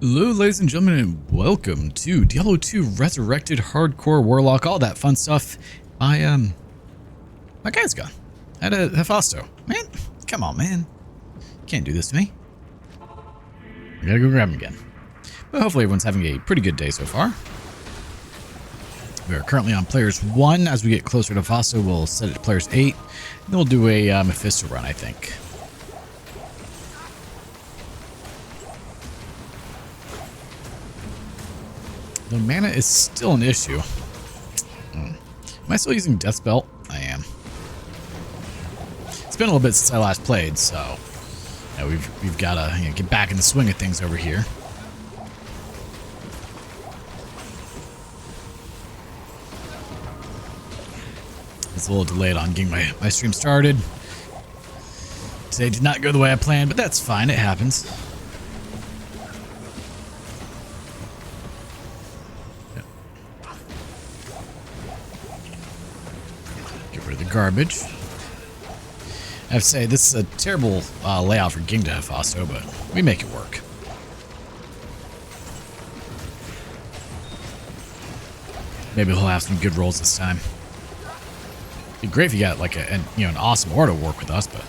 Hello ladies and gentlemen, and welcome to Diablo 2 Resurrected Hardcore Warlock, all that fun stuff. My guy's gone. I had a Hephasto. Man, come on man. Can't do this to me. I gotta go grab him again. But hopefully everyone's having a pretty good day so far. We are currently on players 1. As we get closer to Hephasto, we'll set it to players 8. And then we'll do a Mephisto run, I think. The mana is still an issue. Am I still using Death's Belt? I am. It's been a little bit since I last played, so yeah, we've got to get back in the swing of things over here. It's a little delayed on getting my stream started. Today did not go the way I planned, but that's fine. It happens. Garbage. I have to say, this is a terrible layout for getting to Hephasto, but we make it work. Maybe he'll have some good rolls this time. It'd be great if you got like an awesome Ordo work with us, but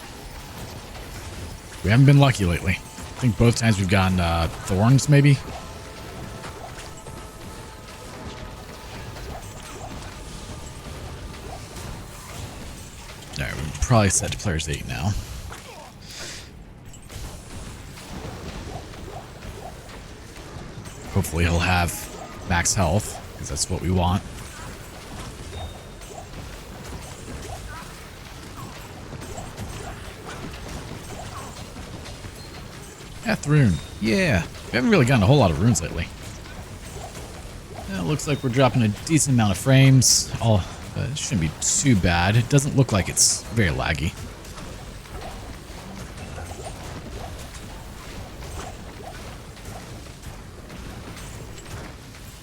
we haven't been lucky lately. I think both times we've gotten Thorns, maybe. Alright, we're probably set to players 8 now. Hopefully he'll have max health, because that's what we want. Death rune. Yeah. We haven't really gotten a whole lot of runes lately. It looks like we're dropping a decent amount of frames. It shouldn't be too bad. It doesn't look like it's very laggy.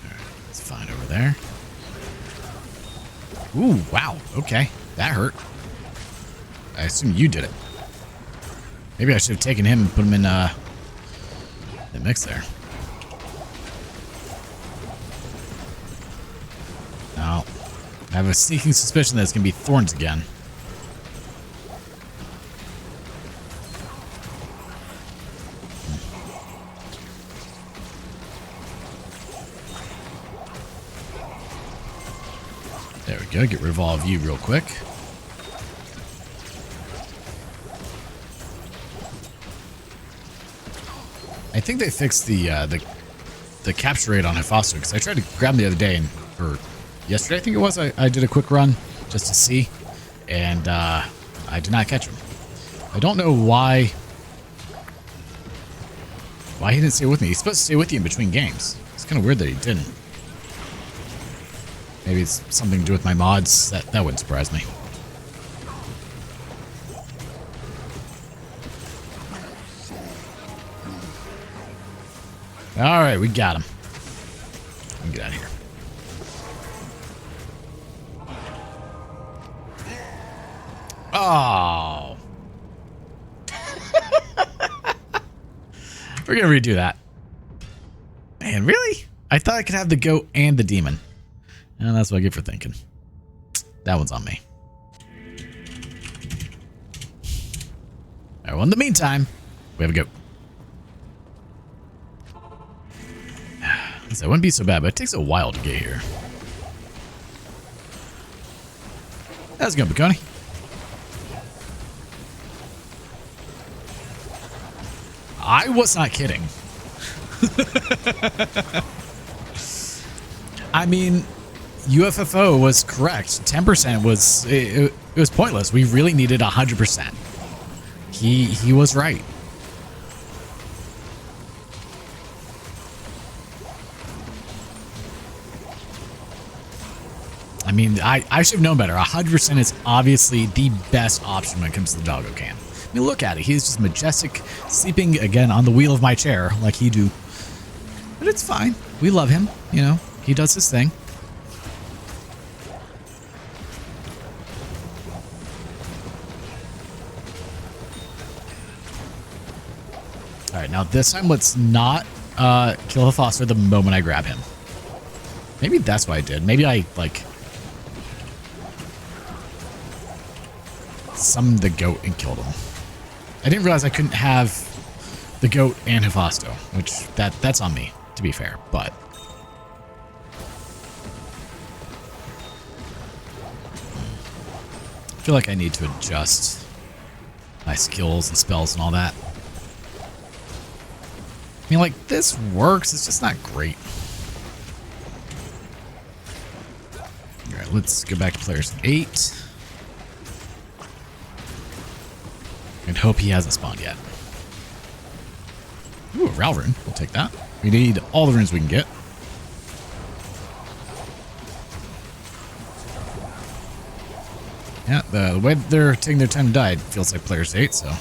Alright, it's fine over there. Ooh, wow. Okay. That hurt. I assume you did it. Maybe I should have taken him and put him in the mix there. No. I have a sneaking suspicion that it's going to be Thorns again. There we go. Get rid of all of you real quick. I think they fixed the capture rate on Hephasto, because I tried to grab him the other day, or yesterday I think it was, I did a quick run just to see, and I did not catch him. I don't know why he didn't stay with me. He's supposed to stay with you in between games. It's kind of weird that he didn't. Maybe it's something to do with my mods. That wouldn't surprise me. Alright, we got him. Let me get out of here. Oh. We're gonna redo that. Man, really? I thought I could have the goat and the demon. And that's what I get for thinking. That one's on me. Alright, well, in the meantime, we have a goat. That wouldn't be so bad, but it takes a while to get here. How's it going, Baconi? I was not kidding. I mean, UFFO was correct. 10% was it was pointless. We really needed 100%. He was right. I mean, I should have known better. 100% is obviously the best option when it comes to the doggo cam. I mean, look at it. He's just majestic, sleeping again on the wheel of my chair like he do. But it's fine. We love him. You know, he does his thing. All right, now this time let's not kill the foster the moment I grab him. Maybe that's what I did. Maybe I, like, summoned the goat and killed him. I didn't realize I couldn't have the goat and Hephasto, which that's on me, to be fair, but I feel like I need to adjust my skills and spells and all that. I mean, like, this works, it's just not great. Alright, let's go back to players 8. And hope he hasn't spawned yet. Ooh, a Ral rune. We'll take that. We need all the runes we can get. Yeah, the way they're taking their time to die feels like players 8, so.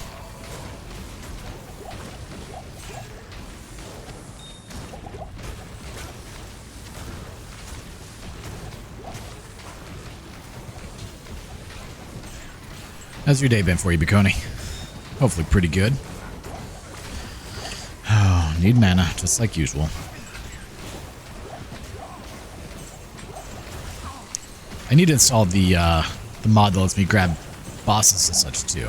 How's your day been for you, Baconi? Hopefully pretty good. Oh, need mana, just like usual. I need to install the mod that lets me grab bosses and such too.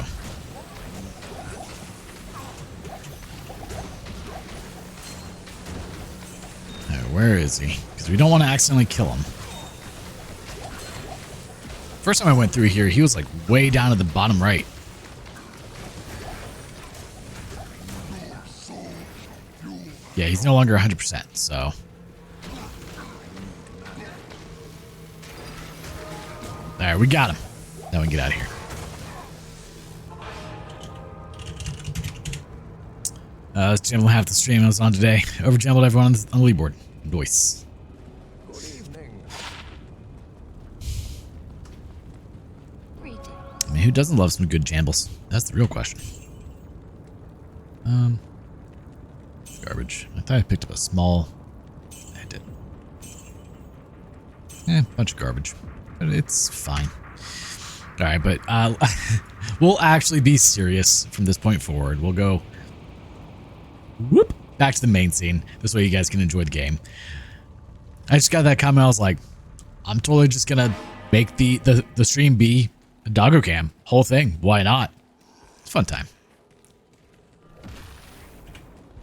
Right, where is he? Because we don't want to accidentally kill him. First time I went through here, he was like way down at the bottom right. Yeah, he's no longer 100%, so. Alright, we got him. Now we can get out of here. Let's jumble half the stream I was on today. Over jumbled everyone on the leaderboard. Nice. I mean, who doesn't love some good jambles? That's the real question. Garbage. I thought I picked up a small. I did. Bunch of garbage. But it's fine. Alright, but we'll actually be serious from this point forward. We'll go whoop back to the main scene. This way you guys can enjoy the game. I just got that comment. I was like, I'm totally just gonna make the stream be a doggo cam. Whole thing. Why not? It's a fun time.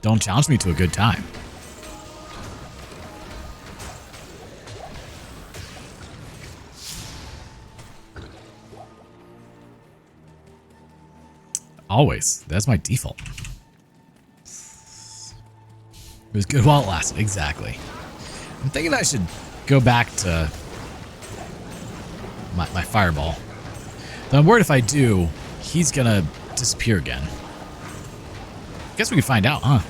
Don't challenge me to a good time. Always. That's my default. It was good while it lasted. Exactly. I'm thinking I should go back to my fireball. Though I'm worried if I do, he's gonna disappear again. Guess we can find out, huh?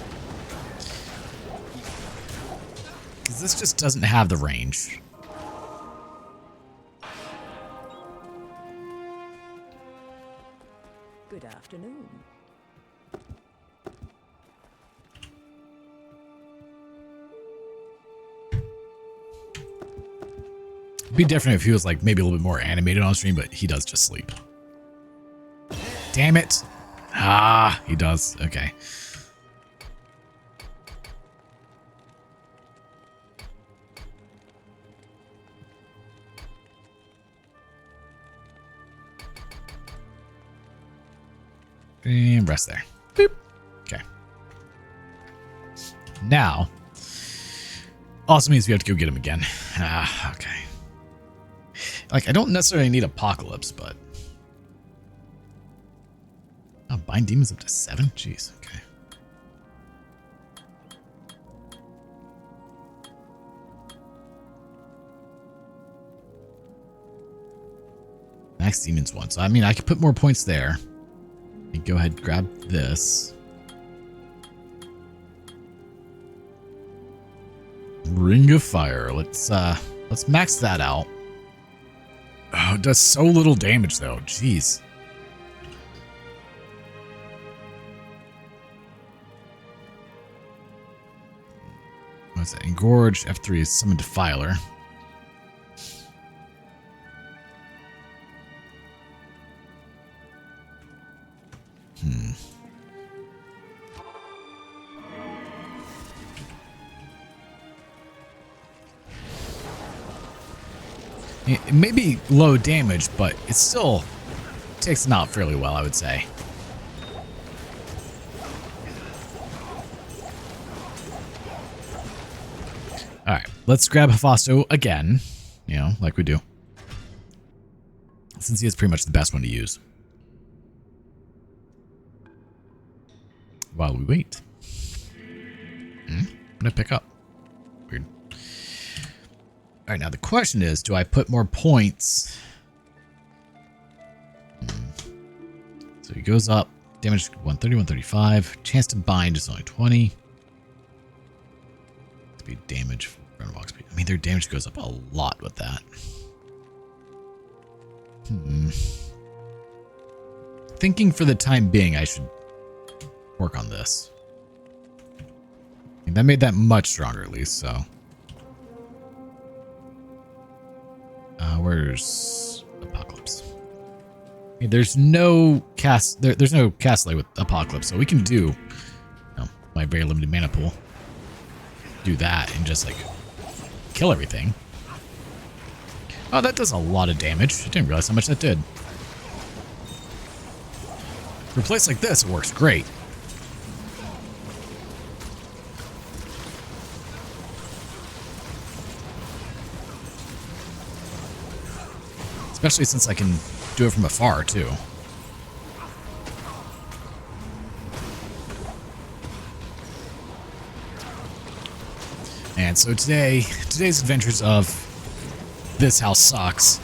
Because this just doesn't have the range. Good afternoon. It'd be different if he was like maybe a little bit more animated on stream, but he does just sleep. Damn it. Ah, he does. Okay. And rest there. Boop. Okay. Now, also means we have to go get him again. Ah, okay. Like, I don't necessarily need Apocalypse, but... Oh, bind demons up to 7? Jeez, okay. Max demons 1. So, I mean, I could put more points there. And go ahead and grab this. Ring of Fire. Let's max that out. Oh, it does so little damage, though. Jeez. What's that? Engorge. F3 is Summon Defiler. It may be low damage, but it still takes them out fairly well, I would say. Alright, let's grab Hephasto again, you know, like we do. Since he is pretty much the best one to use. While we wait. I'm gonna pick up. Weird. Alright, now the question is, do I put more points? So he goes up. Damage 130, 135. Chance to bind is only 20. Speed damage. Walk speed. I mean, their damage goes up a lot with that. Thinking for the time being, I should work on this. I mean, that made that much stronger, at least, so. Where's Apocalypse? I mean, there's no cast. There's no cast delay with Apocalypse, so we can do, you know, my very limited mana pool. Do that and just like kill everything. Oh, that does a lot of damage. I didn't realize how much that did. For a place like this, it works great. Especially since I can do it from afar, too. And so today's adventures of This House Sucks,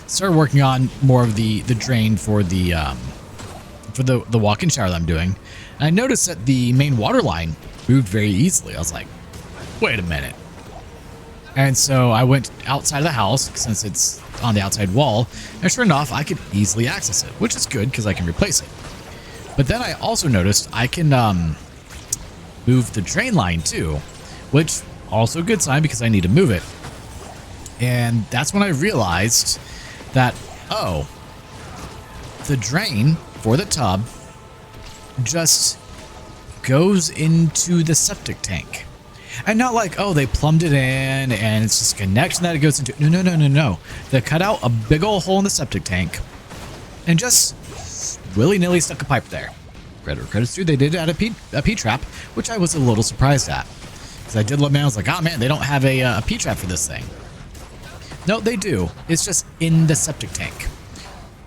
started working on more of the drain for the walk-in shower that I'm doing. And I noticed that the main water line moved very easily. I was like, wait a minute. And so I went outside of the house, since it's on the outside wall, and sure enough, I could easily access it, which is good because I can replace it. But then I also noticed I can move the drain line too, which also a good sign because I need to move it. And that's when I realized that, oh, the drain for the tub just goes into the septic tank. And not like, oh, they plumbed it in and it's just a connection that it goes into. No. They cut out a big old hole in the septic tank and just willy-nilly stuck a pipe there. Credit's due, they did add a P-trap, which I was a little surprised at. Because I did look, man, I was like, oh man, they don't have a P-trap for this thing. No, they do. It's just in the septic tank.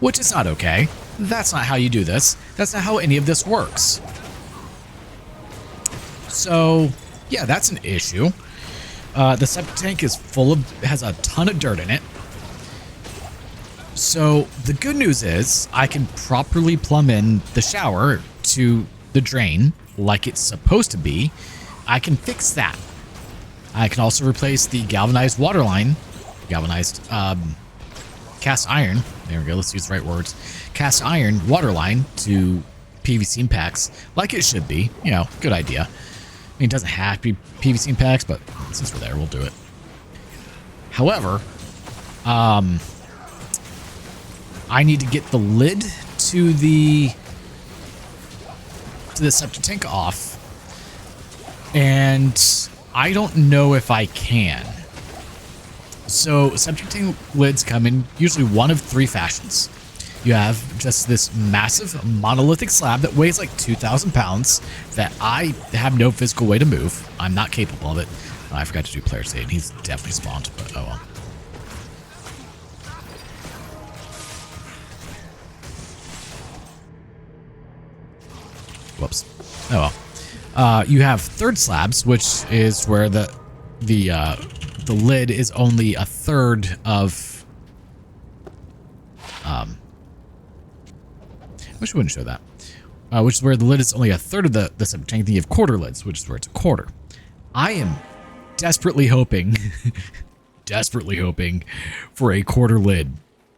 Which is not okay. That's not how you do this. That's not how any of this works. So, yeah, that's an issue. The septic tank is has a ton of dirt in it. So, the good news is, I can properly plumb in the shower to the drain like it's supposed to be. I can fix that. I can also replace the galvanized water line, cast iron, there we go, let's use the right words, cast iron water line to PVC impacts like it should be. You know, good idea. I mean, it doesn't have to be PVC impacts, but since we're there, we'll do it. However, I need to get the lid to the septic tank off, and I don't know if I can. So septic tank lids come in usually one of three fashions. You have just this massive monolithic slab that weighs like 2,000 pounds that I have no physical way to move. I'm not capable of it. Oh, I forgot to do player save. He's definitely spawned, but oh well. Whoops. Oh well. You have third slabs, which is where the lid is only a third of. I wish we wouldn't show that. Which is where the lid is only a third of the septic tank. Then you have quarter lids, which is where it's a quarter. I am desperately hoping, for a quarter lid,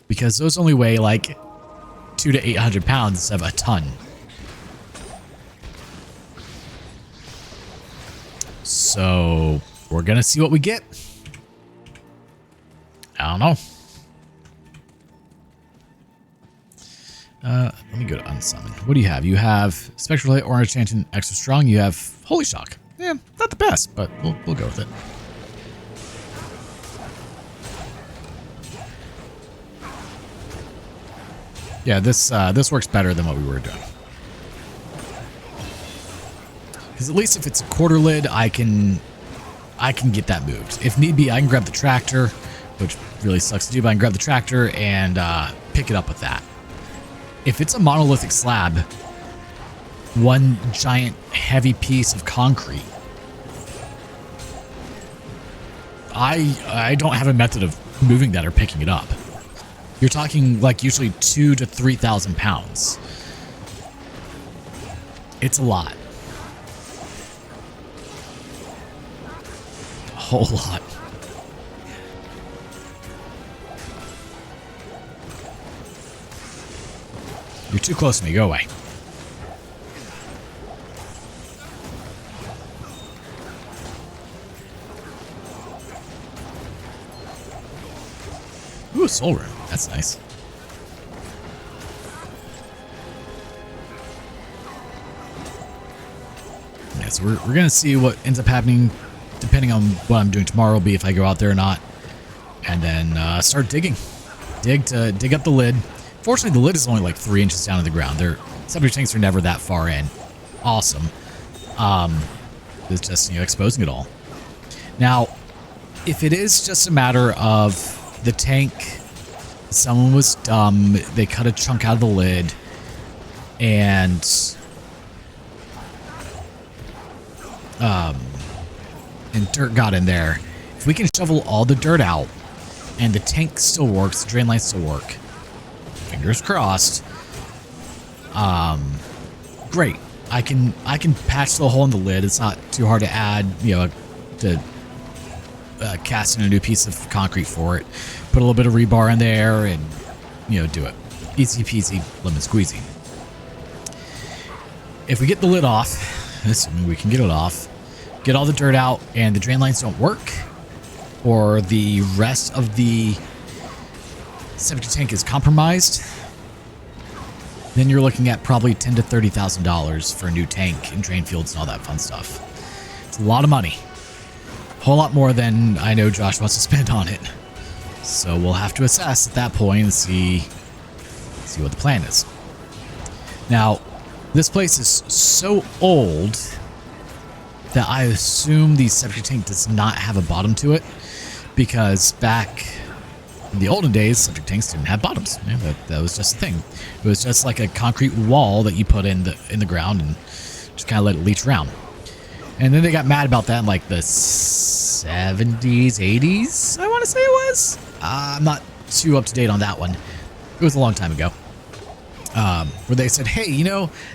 because those only weigh like 200 to 800 pounds instead of a ton. So we're gonna see what we get. I don't know. Let me go to unsummon. What do you have? You have Spectral Light, Orange Enchanted, Extra Strong. You have Holy Shock. Yeah, not the best, but we'll go with it. Yeah, this works better than what we were doing. Because at least if it's a quarter lid, I can get that moved. If need be, I can grab the tractor, which really sucks to do, but I can grab the tractor and pick it up with that. If it's a monolithic slab, one giant heavy piece of concrete, I don't have a method of moving that or picking it up. You're talking like usually 2,000 to 3,000 pounds. It's a lot. A whole lot. You're too close to me. Go away. Ooh, a soul room. That's nice. Yeah, so we're going to see what ends up happening depending on what I'm doing tomorrow, will be if I go out there or not. And then start digging. Dig up the lid. Fortunately, the lid is only like 3 inches down to the ground. Their septic tanks are never that far in. Awesome. It's just, exposing it all. Now, if it is just a matter of the tank, someone was dumb, they cut a chunk out of the lid, and dirt got in there. If we can shovel all the dirt out and the tank still works, the drain lines still work, fingers crossed, great. I can patch the hole in the lid. It's not too hard to add, to cast in a new piece of concrete for it. Put a little bit of rebar in there and, do it. Easy peasy, lemon squeezy. If we get the lid off, assuming we can get it off, get all the dirt out and the drain lines don't work, or the rest of the septic tank is compromised, then you're looking at probably $10,000 to $30,000 for a new tank and drain fields and all that fun stuff. It's a lot of money. A whole lot more than I know Josh wants to spend on it. So we'll have to assess at that point and see what the plan is. Now, this place is so old that I assume the septic tank does not have a bottom to it, because back in the olden days, septic tanks didn't have bottoms. That was just a thing. It was just like a concrete wall that you put in the ground and just kind of let it leach around. And then they got mad about that in like the 70s, 80s, I want to say it was. I'm not too up to date on that one. It was a long time ago. Where they said, hey,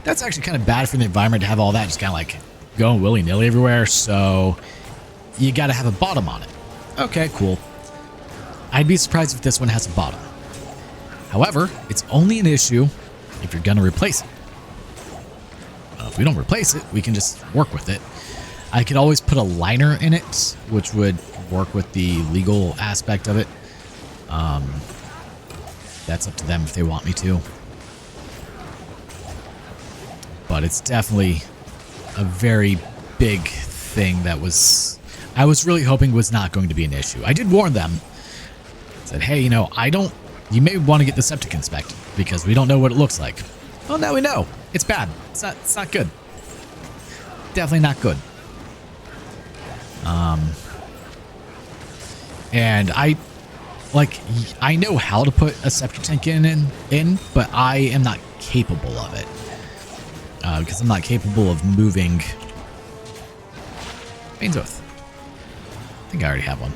that's actually kind of bad for the environment to have all that just kind of like going willy-nilly everywhere, so you got to have a bottom on it. Okay, cool. I'd be surprised if this one has a bottom. However, it's only an issue if you're going to replace it. If we don't replace it, we can just work with it. I could always put a liner in it, which would work with the legal aspect of it. That's up to them if they want me to. But it's definitely a very big thing that I was really hoping was not going to be an issue. I did warn them. Said, hey, you may want to get the septic inspected because we don't know what it looks like. Well, now we know. It's bad. It's not good. Definitely not good. And I know how to put a septic tank in, but I am not capable of it. Because I'm not capable of moving Bane's Oath. I think I already have one.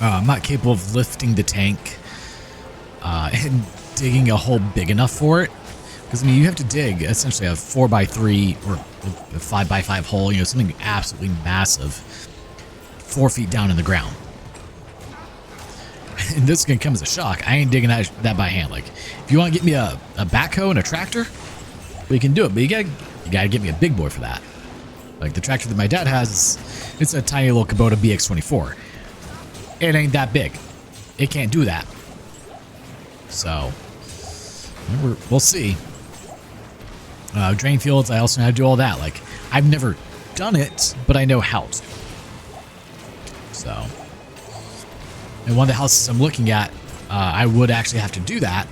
I'm not capable of lifting the tank and digging a hole big enough for it. Because, you have to dig essentially a 4x3 or a 5x5 hole, something absolutely massive 4 feet down in the ground. And this is going to come as a shock. I ain't digging that by hand. Like, if you want to get me a backhoe and a tractor, we can do it, but you gotta get me a big boy for that. Like the tractor that my dad has, it's a tiny little Kubota BX24. It ain't that big. It can't do that. So, we'll see. Drain fields, I also know how to do all that. Like, I've never done it, but I know how to. So, and one of the houses I'm looking at, I would actually have to do that.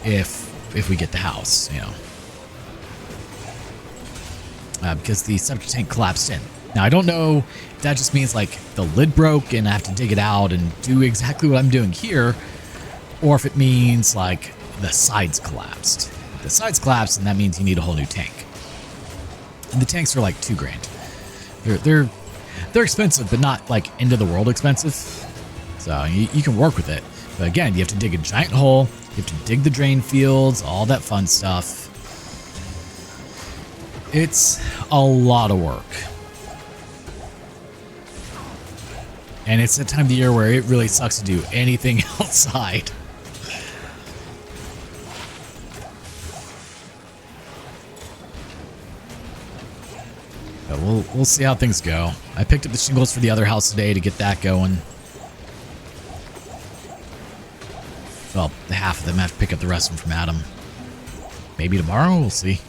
if we get the house, you know. Because the septic tank collapsed in. Now, I don't know if that just means like the lid broke and I have to dig it out and do exactly what I'm doing here, or if it means like the sides collapsed. If the sides collapsed, and that means you need a whole new tank. And the tanks are like $2 grand. They're expensive, but not like end of the world expensive. So you can work with it. But again, you have to dig a giant hole. You have to dig the drain fields, all that fun stuff. It's a lot of work. And it's the time of the year where it really sucks to do anything outside. But we'll see how things go. I picked up the shingles for the other house today to get that going. Well, the half of them. I have to pick up the rest of them from Adam. Maybe tomorrow, we'll see.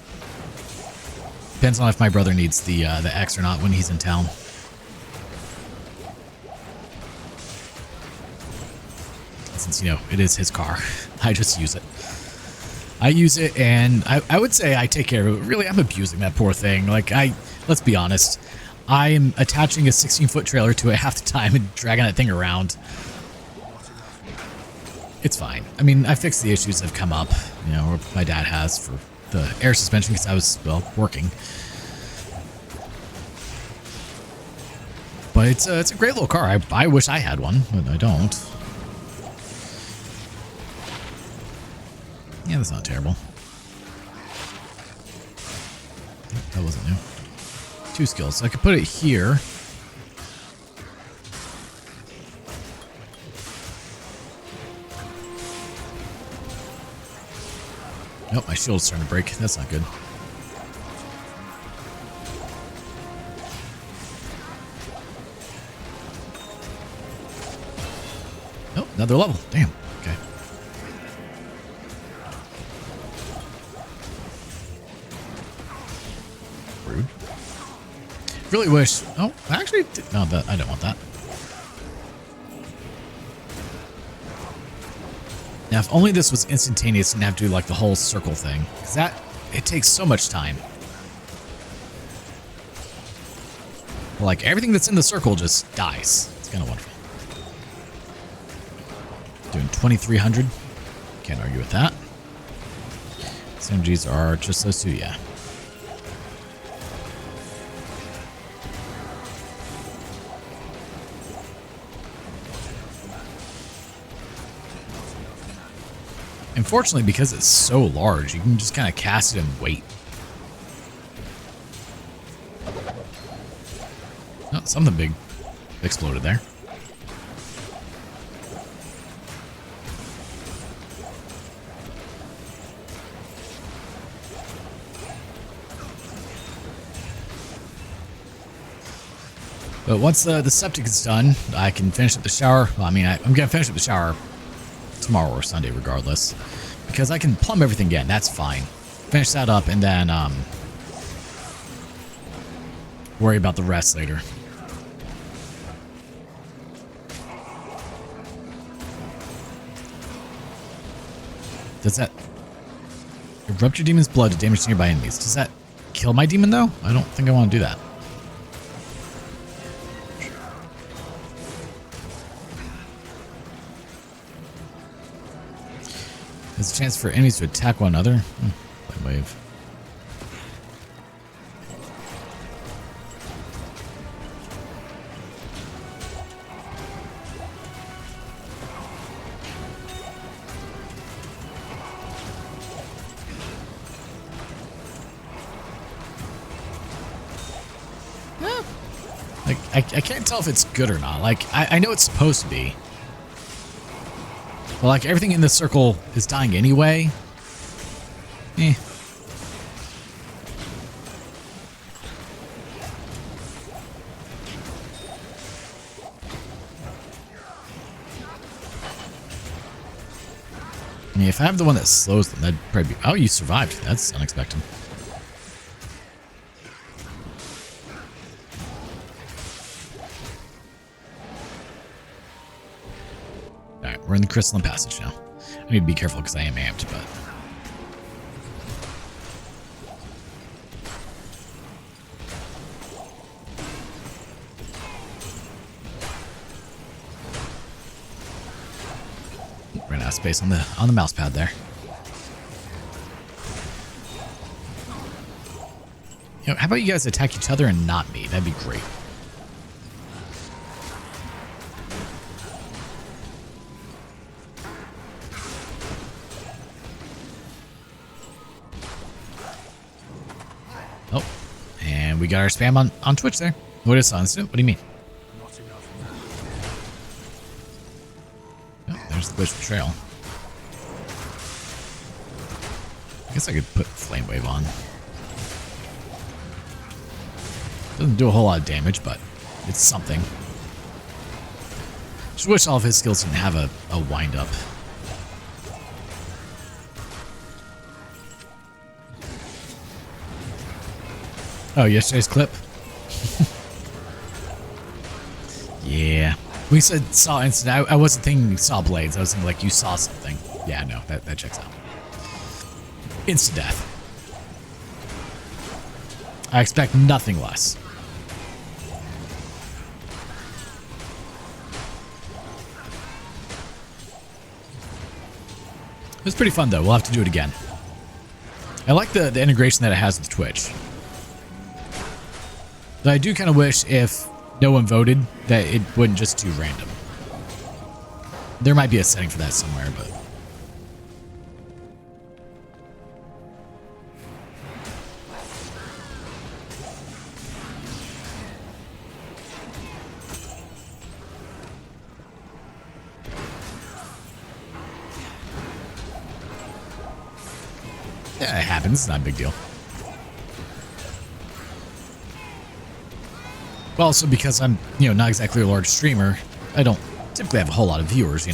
Depends on if my brother needs the X or not when he's in town. Since, you know, it is his car. I just use it. I use it, and I would say I take care of it. Really, I'm abusing that poor thing. Like, let's be honest. I'm attaching a 16-foot trailer to it half the time and dragging that thing around. It's fine. I mean, I fixed the issues that have come up, you know, or my dad has for the air suspension because I was, well, working. But it's a great little car. I wish I had one, but I don't. Yeah, that's not terrible. That wasn't new. 2 skills. So I could put it here. Nope, my shield's starting to break. That's not good. Oh, another level. Damn. Okay. Rude. Really wish. Oh, actually, no, I don't want that. Now, if only this was instantaneous and have to do like the whole circle thing, because it takes so much time. Like everything that's in the circle just dies. It's kind of wonderful. Doing 2,300. Can't argue with that. SMGs are just those two, yeah. Unfortunately, because it's so large, you can just kind of cast it and wait. Oh, something big exploded there. But once the septic is done, I can finish up the shower. Well, I mean, I'm going to finish up the shower tomorrow or Sunday regardless, because I can plumb everything again. That's fine. Finish that up and then worry about the rest later. Does that erupt your demon's blood to damage nearby enemies? Does that kill my demon though? I don't think I want to do that. There's a chance for enemies to attack one another. That wave. Like, I can't tell if it's good or not. Like, I know it's supposed to be. But, like, everything in this circle is dying anyway. Eh. I mean, if I have the one that slows them, that'd probably be... Oh, you survived. That's unexpected. Alright, we're in the Crystalline Passage now. I need to be careful because I am amped, but... Ran out of space on the mouse pad there. You know, how about you guys attack each other and not me? That'd be great. Oh, and we got our spam on Twitch there. What is instant? What do you mean? Oh, there's the Bush Trail. I guess I could put Flame Wave on. Doesn't do a whole lot of damage, but it's something. Just wish all of his skills didn't have a wind up. Oh, yesterday's clip? Yeah. We said saw instant. I wasn't thinking saw blades. I was thinking like you saw something. Yeah, no, that checks out. Instant death. I expect nothing less. It was pretty fun though. We'll have to do it again. I like the integration that it has with Twitch. But I do kind of wish if no one voted that it wouldn't just do random. There might be a setting for that somewhere, but... yeah, it happens. It's not a big deal. Well, also because I'm, not exactly a large streamer, I don't typically have a whole lot of viewers,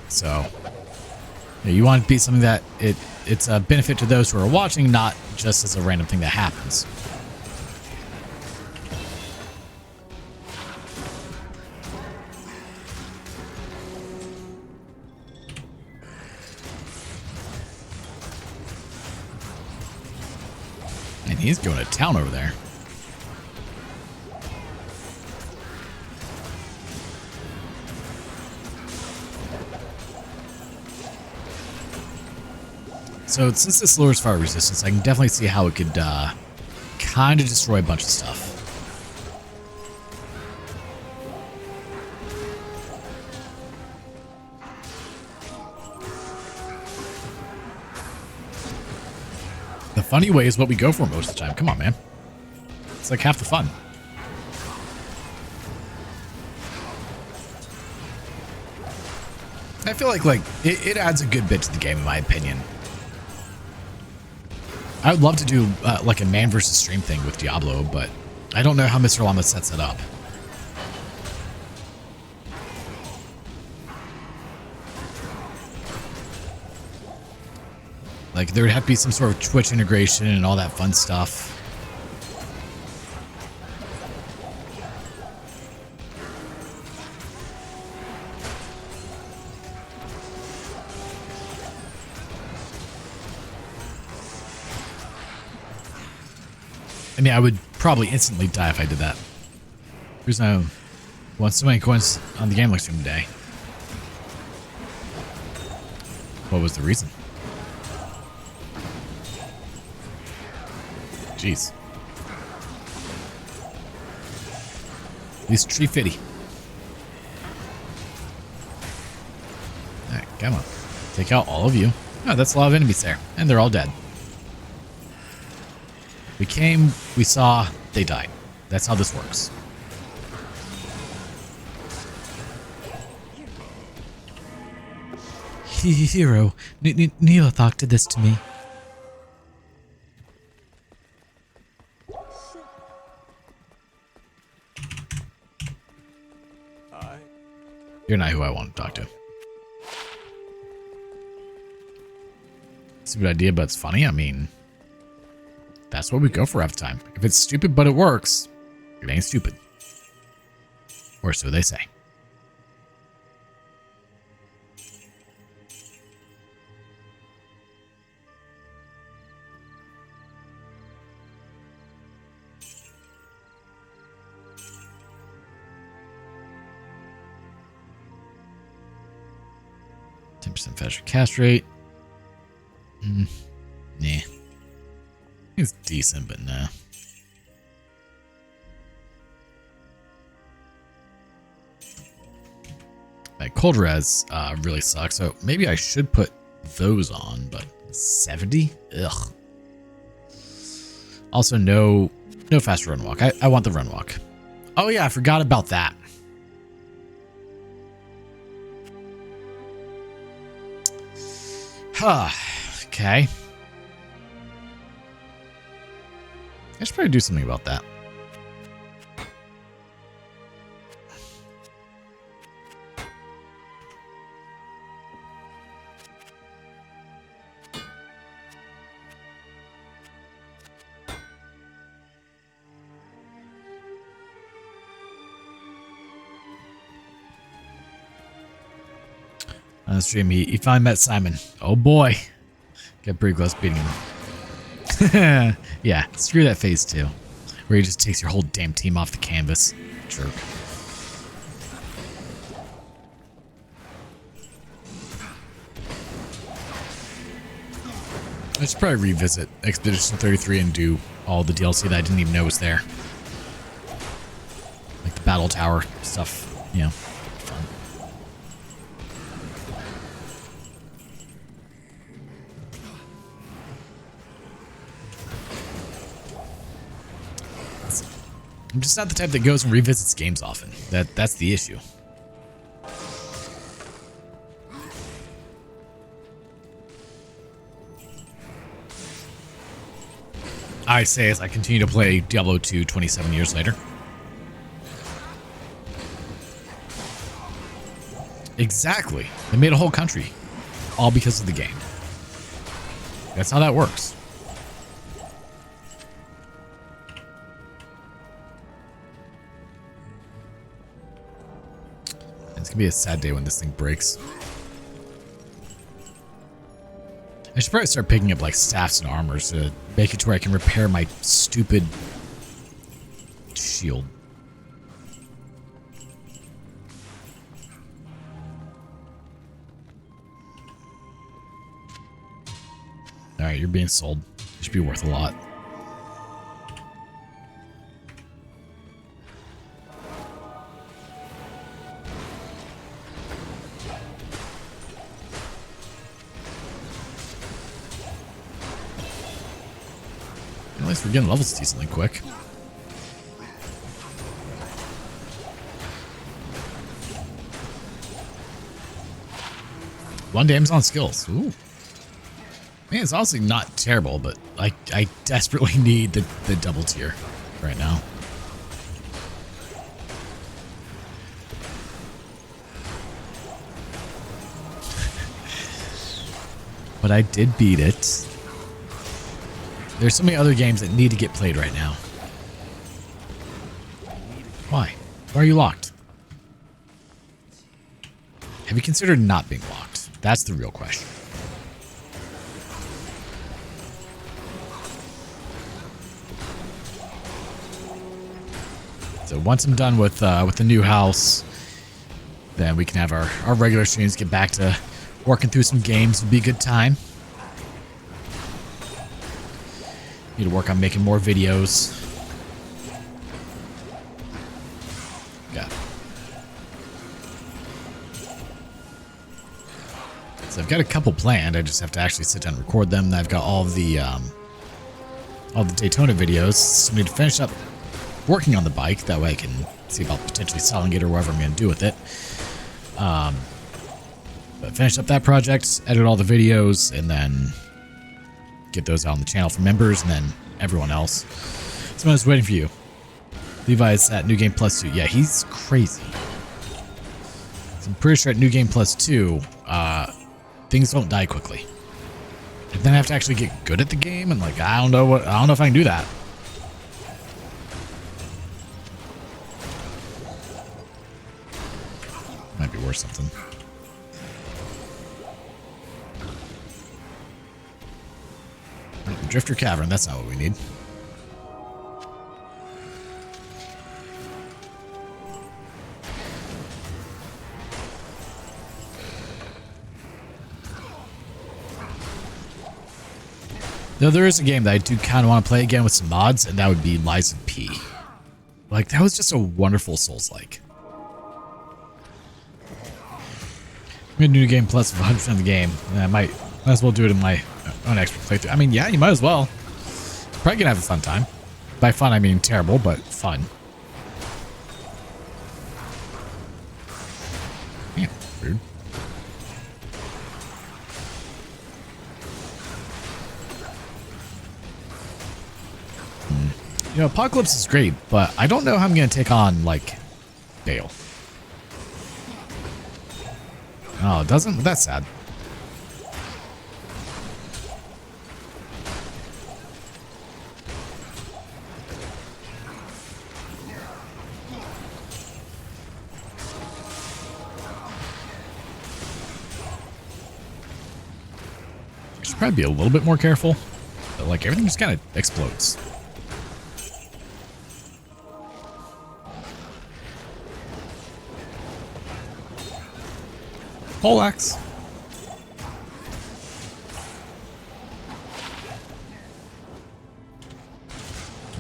So, you want it to be something that it's a benefit to those who are watching, not just as a random thing that happens. And he's going to town over there. So since this lowers fire resistance, I can definitely see how it could kind of destroy a bunch of stuff. The funny way is what we go for most of the time. Come on, man. It's like half the fun. I feel like it adds a good bit to the game, in my opinion. I would love to do like a man versus stream thing with Diablo, but I don't know how Mr. Llama sets it up. Like, there would have to be some sort of Twitch integration and all that fun stuff. I mean, I would probably instantly die if I did that. There's no... Won so many coins on the gambling stream today. What was the reason? Jeez. At least tree fitty. Alright, come on. Take out all of you. Oh, that's a lot of enemies there. And they're all dead. We came, we saw, they died. That's how this works. Hero, Neothok did this to me. You're not who I want to talk to. Stupid idea, but it's funny. I mean, that's what we go for half the time. If it's stupid but it works, it ain't stupid. Or so they say. Faster cast rate. Nah. It's decent, but nah. My cold res really sucks, so maybe I should put those on, but 70? Ugh. Also, no faster run walk. I want the run walk. Oh yeah, I forgot about that. Okay. I should probably do something about that. On the stream, he finally met Simon. Oh boy. Get pretty close beating him. Yeah, screw that phase 2. Where he just takes your whole damn team off the canvas. Jerk. I should probably revisit Expedition 33 and do all the DLC that I didn't even know was there. Like the Battle Tower stuff, you know. I'm just not the type that goes and revisits games often. That's the issue. I say as I continue to play Diablo 2 27 years later. Exactly. They made a whole country. All because of the game. That's how that works. It's gonna be a sad day when this thing breaks. I should probably start picking up like staffs and armors to make it to where I can repair my stupid shield. Alright, you're being sold. It should be worth a lot. At least we're getting levels decently quick. One damage on skills. Ooh. Man, it's honestly not terrible, but I desperately need the double tier right now. But I did beat it. There's so many other games that need to get played right now. Why? Why are you locked? Have you considered not being locked? That's the real question. So once I'm done with the new house, then we can have our regular streams, get back to working through some games. It'd be a good time. Need to work on making more videos. Yeah. So I've got a couple planned. I just have to actually sit down and record them. I've got all the Daytona videos. So I need to finish up working on the bike. That way I can see about potentially selling it or whatever I'm going to do with it. But finish up that project, edit all the videos, and then get those out on the channel for members and then everyone else. Someone's waiting for you. Levi's at New Game Plus 2. Yeah, he's crazy. So I'm pretty sure at New Game Plus 2, things don't die quickly. And then I have to actually get good at the game, and like I don't know if I can do that. something. Drifter Cavern, that's not what we need. Though there is a game that I do kind of want to play again with some mods, and that would be Lies of P. Like, that was just a wonderful Souls-like. I'm gonna do a game plus 100% of the game, and I might as well do it in my own expert playthrough. I mean, yeah, you might as well. Probably gonna have a fun time. By fun, I mean terrible, but fun. Yeah, weird. You know, Apocalypse is great, but I don't know how I'm going to take on, like, Dale. Oh, it doesn't? That's sad. I should probably be a little bit more careful. But, like, everything just kind of explodes. Poleaxe.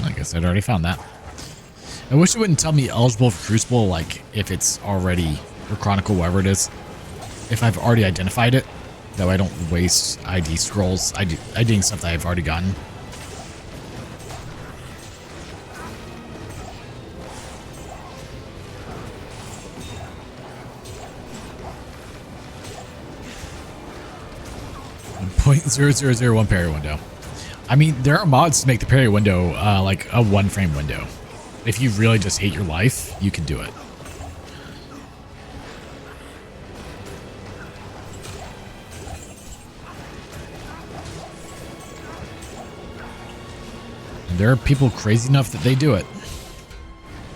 I guess I'd already found that. I wish it wouldn't tell me eligible for Crucible, like if it's already, or Chronicle, whatever it is. If I've already identified it, that way I don't waste ID scrolls, IDing stuff that I've already gotten. .0001 parry window. I mean, there are mods to make the parry window like a 1-frame window. If you really just hate your life, you can do it. And there are people crazy enough that they do it.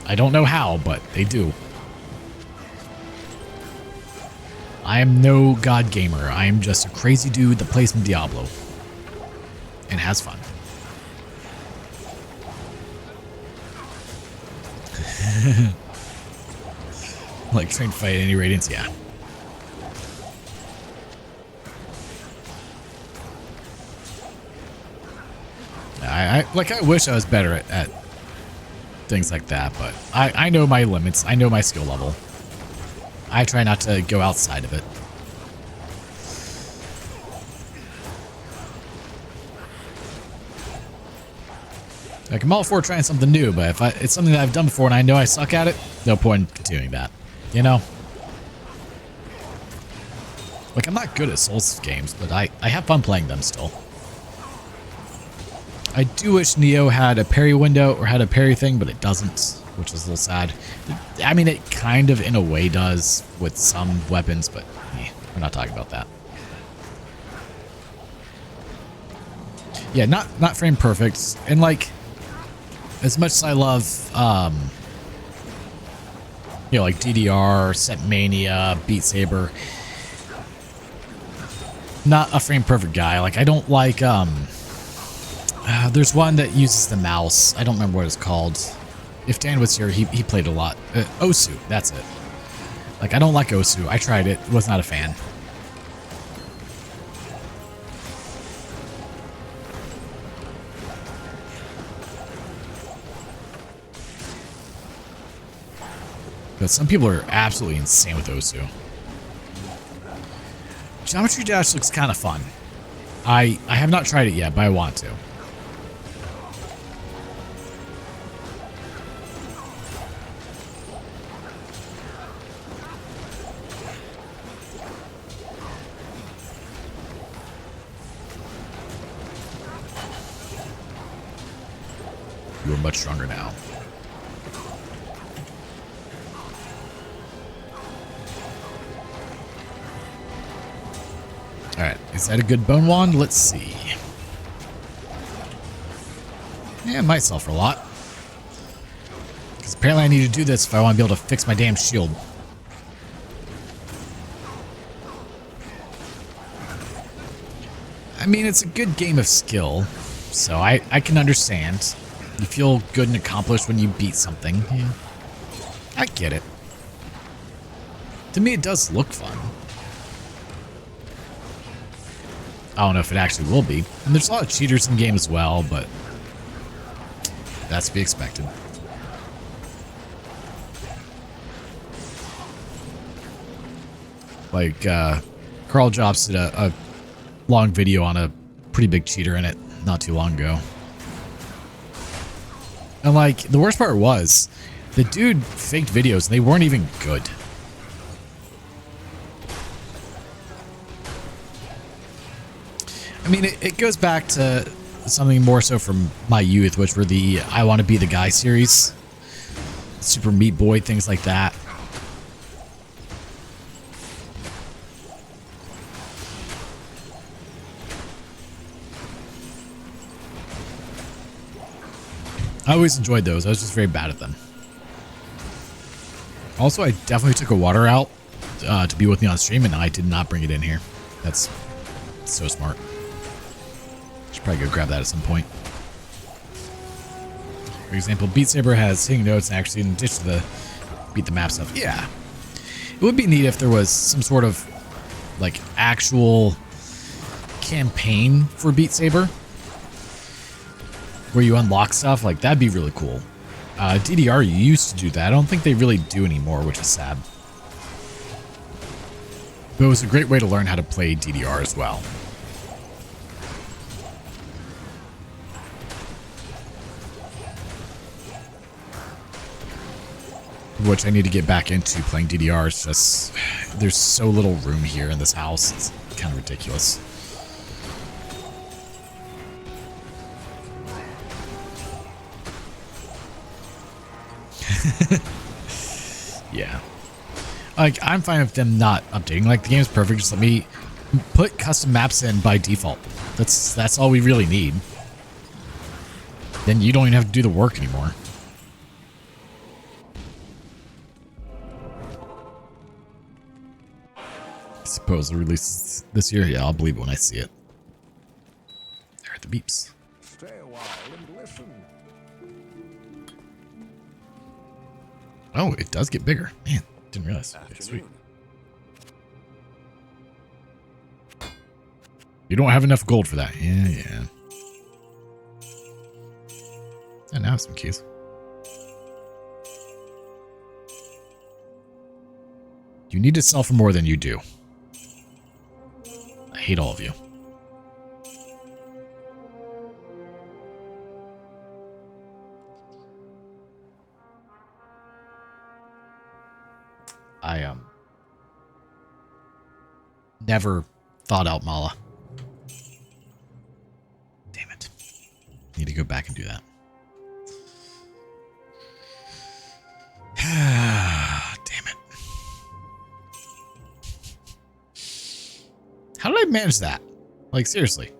I don't know how, but they do. I am no god gamer. I am just a crazy dude that plays some Diablo and has fun. Like trying to fight any radiance, yeah. I wish I was better at things like that, but I know my limits. I know my skill level. I try not to go outside of it. Like, I'm all for trying something new, but if it's something that I've done before and I know I suck at it, no point in continuing that. You know? Like, I'm not good at Souls games, but I have fun playing them still. I do wish Neo had a parry window or had a parry thing, but it doesn't, which is a little sad. I mean, it kind of in a way does with some weapons, but we're not talking about that. Yeah, not frame perfect. And like, as much as I love, you know, like DDR, Setmania, Beat Saber, not a frame perfect guy. Like, I don't like, there's one that uses the mouse. I don't remember what it's called. If Dan was here, he played a lot. Osu, that's it. Like, I don't like Osu. I tried it. Was not a fan. But some people are absolutely insane with Osu. Geometry Dash looks kind of fun. I have not tried it yet, but I want to. You are much stronger now. Alright, is that a good bone wand? Let's see. Yeah, it might sell for a lot. Because apparently I need to do this if I want to be able to fix my damn shield. I mean, it's a good game of skill, so I can understand. You feel good and accomplished when you beat something. Yeah. I get it. To me, it does look fun. I don't know if it actually will be. And there's a lot of cheaters in the game as well, but that's to be expected. Like, Carl Jobs did a long video on a pretty big cheater in it not too long ago. And, like, the worst part was, the dude faked videos and they weren't even good. I mean, it goes back to something more so from my youth, which were the I Want to Be the Guy series. Super Meat Boy, things like that. I always enjoyed those. I was just very bad at them. Also, I definitely took a water out to be with me on stream, and I did not bring it in here. That's so smart. Should probably go grab that at some point. For example, Beat Saber has hitting notes and actually in addition to the beat the map stuff. Yeah. It would be neat if there was some sort of like actual campaign for Beat Saber where you unlock stuff. Like that'd be really cool. DDR used to do that. I don't think they really do anymore, which is sad. But it was a great way to learn how to play DDR as well. Which I need to get back into playing DDR. It's just, there's so little room here in this house. It's kind of ridiculous. Yeah. Like, I'm fine with them not updating. Like, the game's perfect. Just let me put custom maps in by default. That's all we really need. Then you don't even have to do the work anymore. Suppose the release this year. Yeah, I'll believe it when I see it. There are the beeps. Stay a while and listen. Oh, it does get bigger. Man, didn't realize. Okay, sweet. You don't have enough gold for that. Yeah. And now some keys. You need to sell for more than you do. I hate all of you. I never thought out Mala. Damn it. Need to go back and do that. Damn it. How did I manage that? Like, seriously.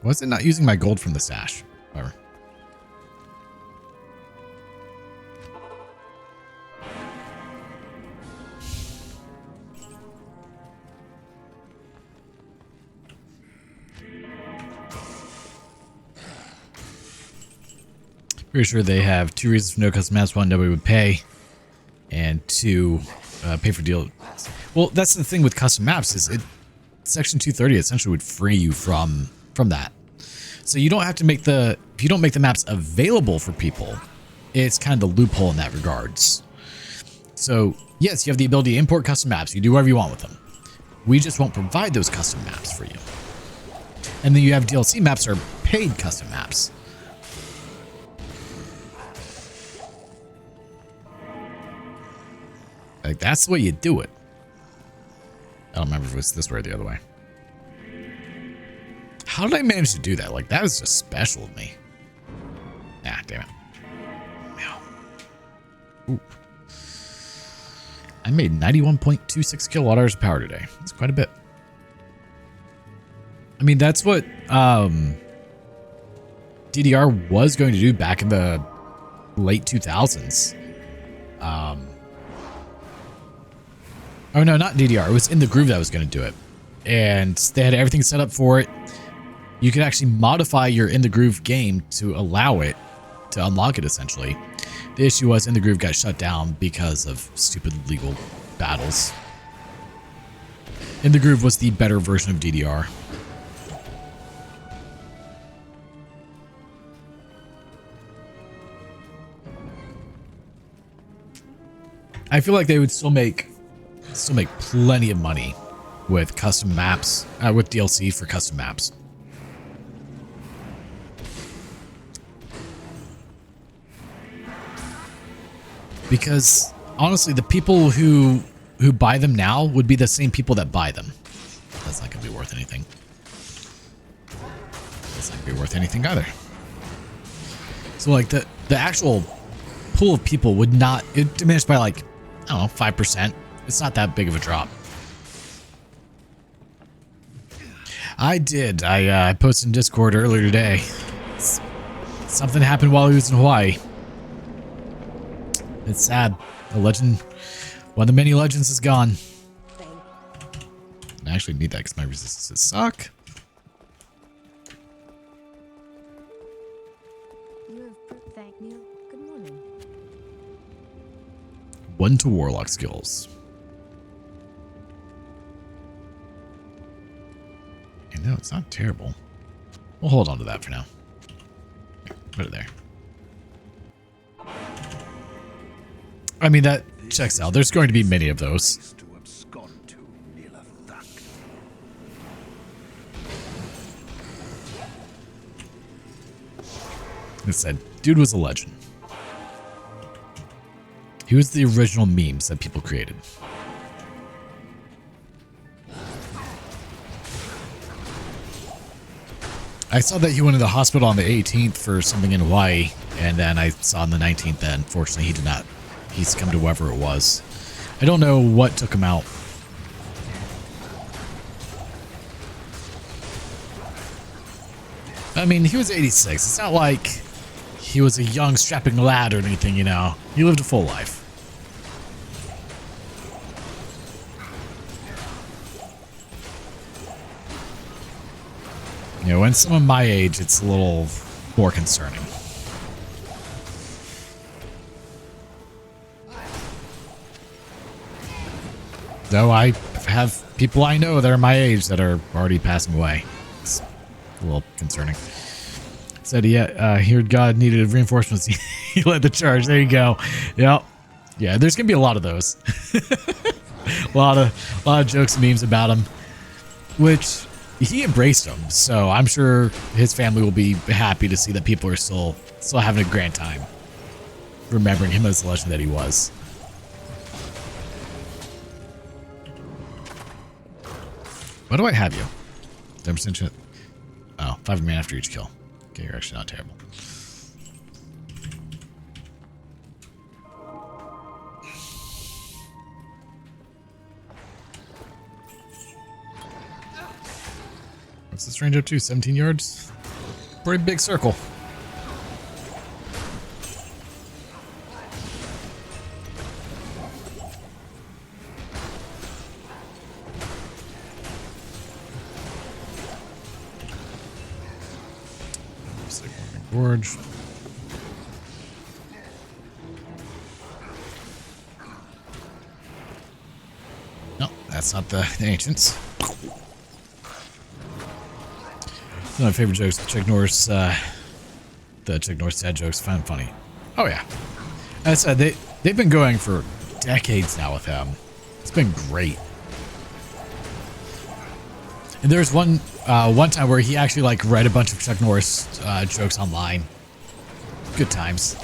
Was it not using my gold from the stash? Whatever. Pretty sure they have 2 reasons for no custom maps. 1, nobody would pay. And 2, pay for deal. Well, that's the thing with custom maps is Section 230 essentially would free you from that. So you don't have to make if you don't make the maps available for people, it's kind of the loophole in that regards. So yes, you have the ability to import custom maps. You do whatever you want with them. We just won't provide those custom maps for you. And then you have DLC maps or paid custom maps. Like, that's the way you do it. I don't remember if it was this way or the other way. How did I manage to do that? Like, that was just special of me. Ah, damn it. Ooh. I made 91.26 kilowatt hours of power today. That's quite a bit. I mean, that's what DDR was going to do back in the late 2000s. Oh no, not DDR. It was In the Groove that was going to do it. And they had everything set up for it. You could actually modify your In the Groove game to allow it to unlock it, essentially. The issue was In the Groove got shut down because of stupid legal battles. In the Groove was the better version of DDR. I feel like they would still make plenty of money with custom maps, with DLC for custom maps. Because honestly, the people who buy them now would be the same people that buy them. That's not gonna be worth anything. That's not gonna be worth anything either. So like the actual pool of people would not, it diminished by like, I don't know, 5%. It's not that big of a drop. I did. I posted in Discord earlier today. Something happened while he was in Hawaii. It's sad. The legend, one of the many legends, is gone. I actually need that because my resistances suck. Thank you. Good morning. 1 to Warlock skills. And no, it's not terrible. We'll hold on to that for now. Here, put it there. I mean, that checks out. There's going to be many of those. It said, dude was a legend. He was the original memes that people created. I saw that he went to the hospital on the 18th for something in Hawaii, and then I saw on the 19th that unfortunately he did not. He succumbed to whatever it was. I don't know what took him out. I mean, he was 86. It's not like he was a young, strapping lad or anything, you know. He lived a full life. You know, when someone my age, it's a little more concerning. Though I have people I know that are my age that are already passing away. It's a little concerning. Said he heard God needed reinforcements. He led the charge. There you go. Yep. Yeah, there's gonna be a lot of those. a lot of jokes and memes about him, which he embraced them. So I'm sure his family will be happy to see that people are still having a grand time, remembering him as the legend that he was. What do I have you? 10% chance. Oh, 5 man after each kill. Okay, you're actually not terrible. What's this range up to? 17 yards? Pretty big circle. Gorge. No, that's not the ancients. One of my favorite jokes, Chuck Norris, the Chuck Norris dad jokes, find funny. Oh yeah. As I said, they've been going for decades now with him. It's been great. And there's one time where he actually like read a bunch of Chuck Norris jokes online. Good times.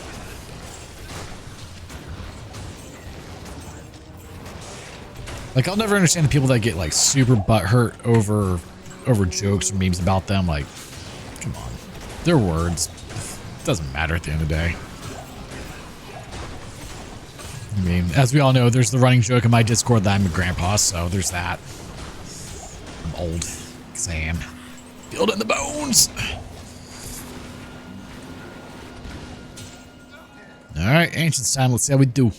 Like, I'll never understand the people that get like super butthurt over jokes or memes about them. Like, come on, they're words. It doesn't matter at the end of the day. I mean, as we all know, there's the running joke in my Discord that I'm a grandpa, so there's that. I'm old, Sam. Feel it in the bones. All right, Ancients time. Let's see how we do.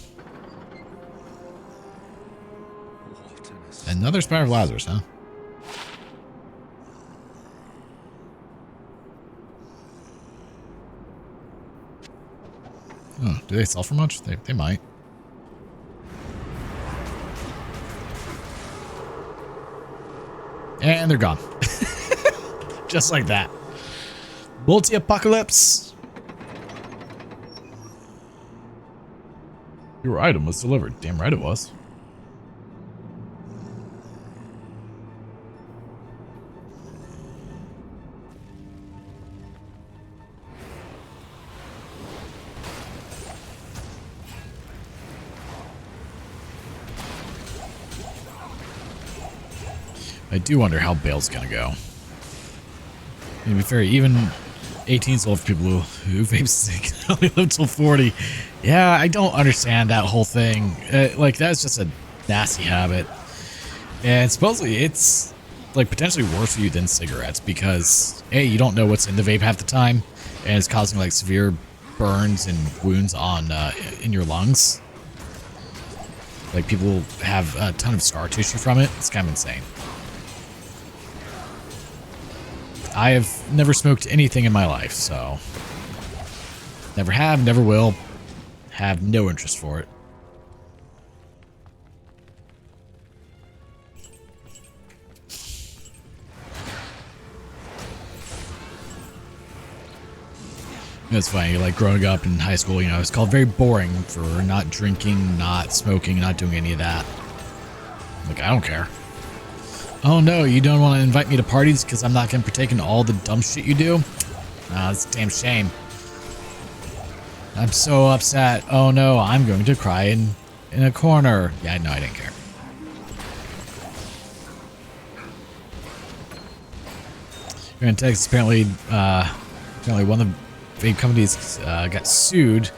Another Spire of Lazarus, huh? Oh, do they sell for much? They might. And they're gone. Just like that. Multi-apocalypse. Your item was delivered. Damn right it was. I do wonder how Bale's gonna go. To be fair, even 18's old for people who vape sick only live till 40. Yeah, I don't understand that whole thing. Like, that's just a nasty habit. And supposedly it's, like, potentially worse for you than cigarettes because, A, you don't know what's in the vape half the time, and it's causing, like, severe burns and wounds on in your lungs. Like, people have a ton of scar tissue from it. It's kind of insane. I have never smoked anything in my life, so never have, never will, have no interest for it. It's funny, like growing up in high school, you know, it's called very boring for not drinking, not smoking, not doing any of that. Like, I don't care. Oh no, you don't want to invite me to parties because I'm not going to partake in all the dumb shit you do? Nah, that's a damn shame. I'm so upset. Oh no, I'm going to cry in a corner. Yeah, no, I didn't care. Here in Texas, apparently one of the vape companies got sued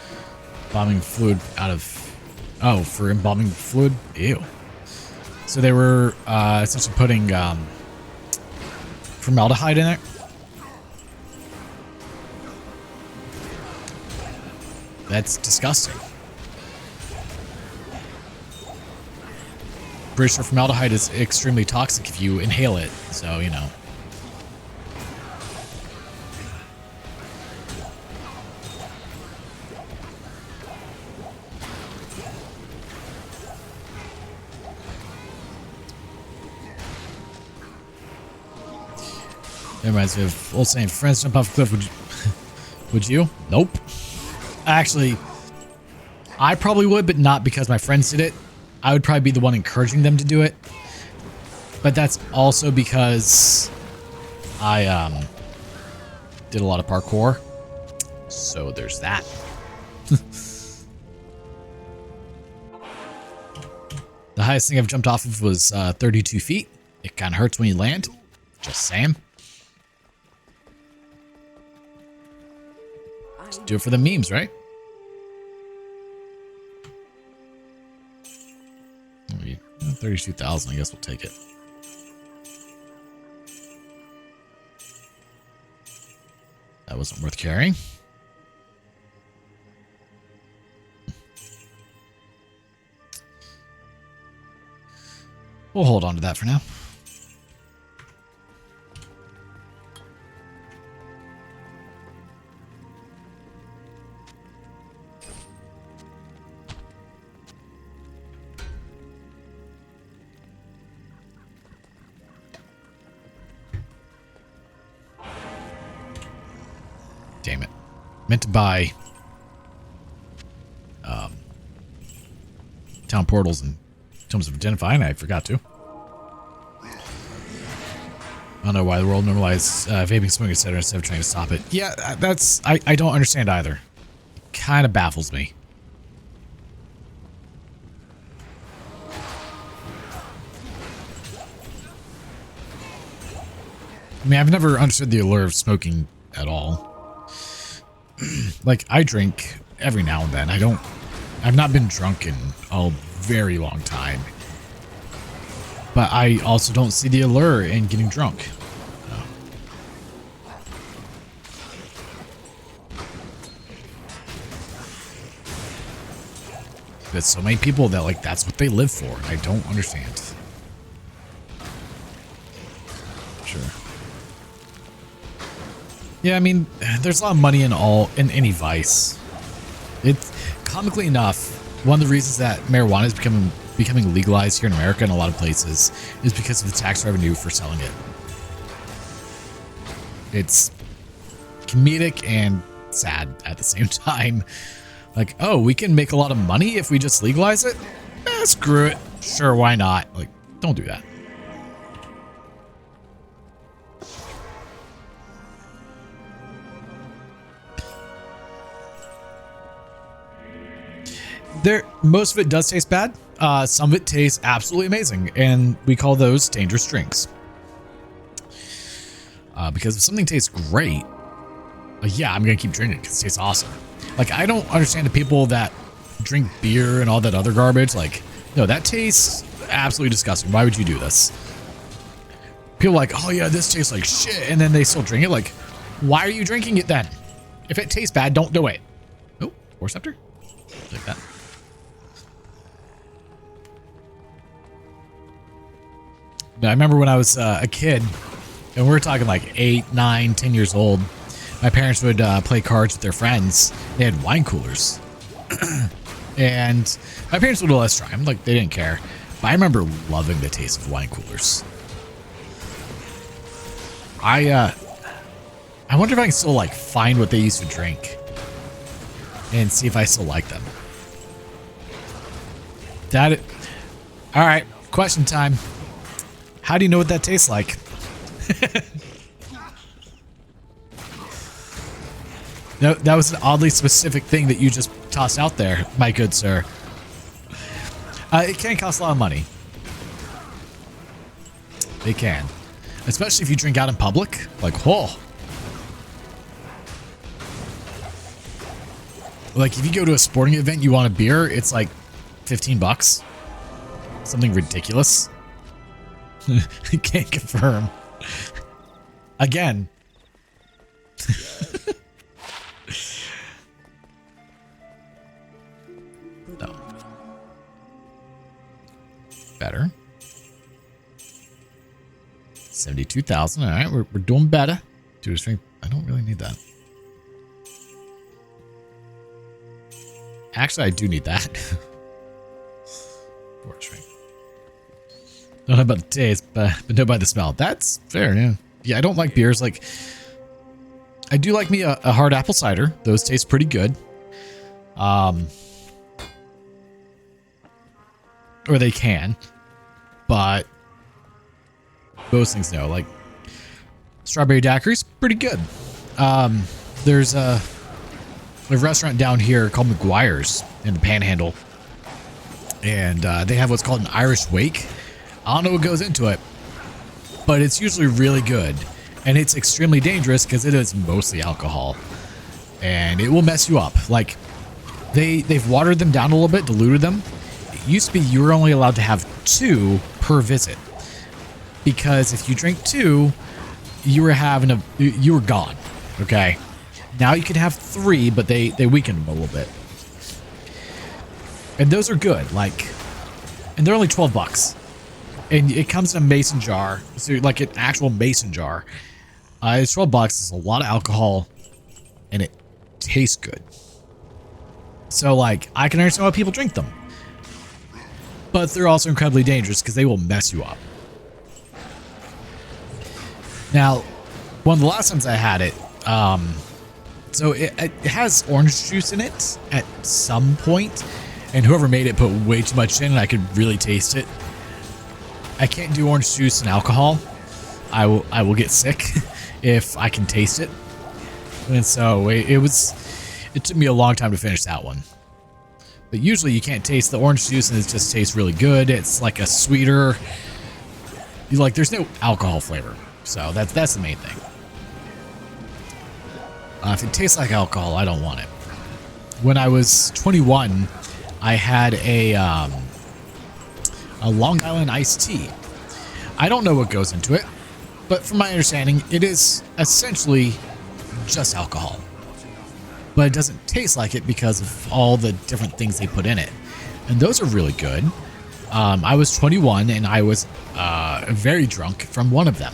bombing fluid out of... Oh, for embalming fluid? Ew. So they were essentially putting formaldehyde in it. That's disgusting. Pretty sure formaldehyde is extremely toxic if you inhale it, so you know. That reminds me of old saying, friends jump off a cliff, would you? Nope. Actually, I probably would, but not because my friends did it. I would probably be the one encouraging them to do it. But that's also because I did a lot of parkour. So there's that. The highest thing I've jumped off of was 32 feet. It kind of hurts when you land. Just saying. Just do it for the memes, right? 32,000, I guess we'll take it. That wasn't worth carrying. We'll hold on to that for now. Damn it. Meant to buy town portals and tomes of identifying. I forgot to. I don't know why the world normalized vaping, smoking, etc. instead of trying to stop it. Yeah, that's... I don't understand either. Kind of baffles me. I mean, I've never understood the allure of smoking at all. Like, I drink every now and then. I've not been drunk in a very long time. But I also don't see the allure in getting drunk. There's so many people that like that's what they live for. I don't understand. Sure. Yeah, I mean, there's a lot of money in any vice. It's comically enough, one of the reasons that marijuana is becoming legalized here in America and a lot of places is because of the tax revenue for selling it. It's comedic and sad at the same time. Like, oh, we can make a lot of money if we just legalize it? Screw it. Sure, why not? Like, don't do that. Most of it does taste bad. Some of it tastes absolutely amazing, and we call those dangerous drinks. Because if something tastes great, yeah, I'm gonna keep drinking it because it tastes awesome. Like, I don't understand the people that drink beer and all that other garbage. Like, no, that tastes absolutely disgusting. Why would you do this? People are like, oh yeah, this tastes like shit, and then they still drink it. Like, why are you drinking it then? If it tastes bad, don't do it. Oh, Force Scepter? Like that. Now, I remember when I was a kid, and we were talking like 8, 9, 10 years old, my parents would play cards with their friends. They had wine coolers. And my parents would let us try them, like they didn't care. But I remember loving the taste of wine coolers. I wonder if I can still like find what they used to drink and see if I still like them. All right, question time. How do you know what that tastes like? No, that was an oddly specific thing that you just tossed out there, my good sir. It can cost a lot of money. It can. Especially if you drink out in public. Like, whoa. Like, if you go to a sporting event, you want a beer, it's like 15 bucks. Something ridiculous. Can't confirm. Again. No. Better. 72,000. All right, we're doing better. Do a string. I don't really need that. Actually, I do need that. For a string. Don't know about the taste, but know by the smell. That's fair, yeah. Yeah, I don't like beers. Like, I do like me a hard apple cider. Those taste pretty good. Or they can. But most things, no. Like, strawberry daiquiris, pretty good. There's a restaurant down here called McGuire's in the Panhandle. And they have what's called an Irish Wake. I don't know what goes into it, but it's usually really good. And it's extremely dangerous because it is mostly alcohol. And it will mess you up. Like, they've watered them down a little bit, diluted them. It used to be you were only allowed to have 2 per visit. Because if you drink 2, you were gone. Okay? Now you can have 3, but they weaken them a little bit. And those are good. Like, and they're only 12 bucks. And it comes in a mason jar. So like an actual mason jar. It's 12 bucks. It's a lot of alcohol. And it tastes good. So like, I can understand why people drink them. But they're also incredibly dangerous because they will mess you up. Now, one of the last times I had it, so it has orange juice in it at some point. And whoever made it put way too much in and I could really taste it. I can't do orange juice and alcohol. I will get sick if I can taste it. And so it took me a long time to finish that one. But usually you can't taste the orange juice and it just tastes really good. It's like a sweeter, there's no alcohol flavor. So that's the main thing. If it tastes like alcohol, I don't want it. When I was 21, I had a Long Island iced tea. I don't know what goes into it, but from my understanding, it is essentially just alcohol. But it doesn't taste like it because of all the different things they put in it. and those are really good. I was 21 and I was very drunk from one of them.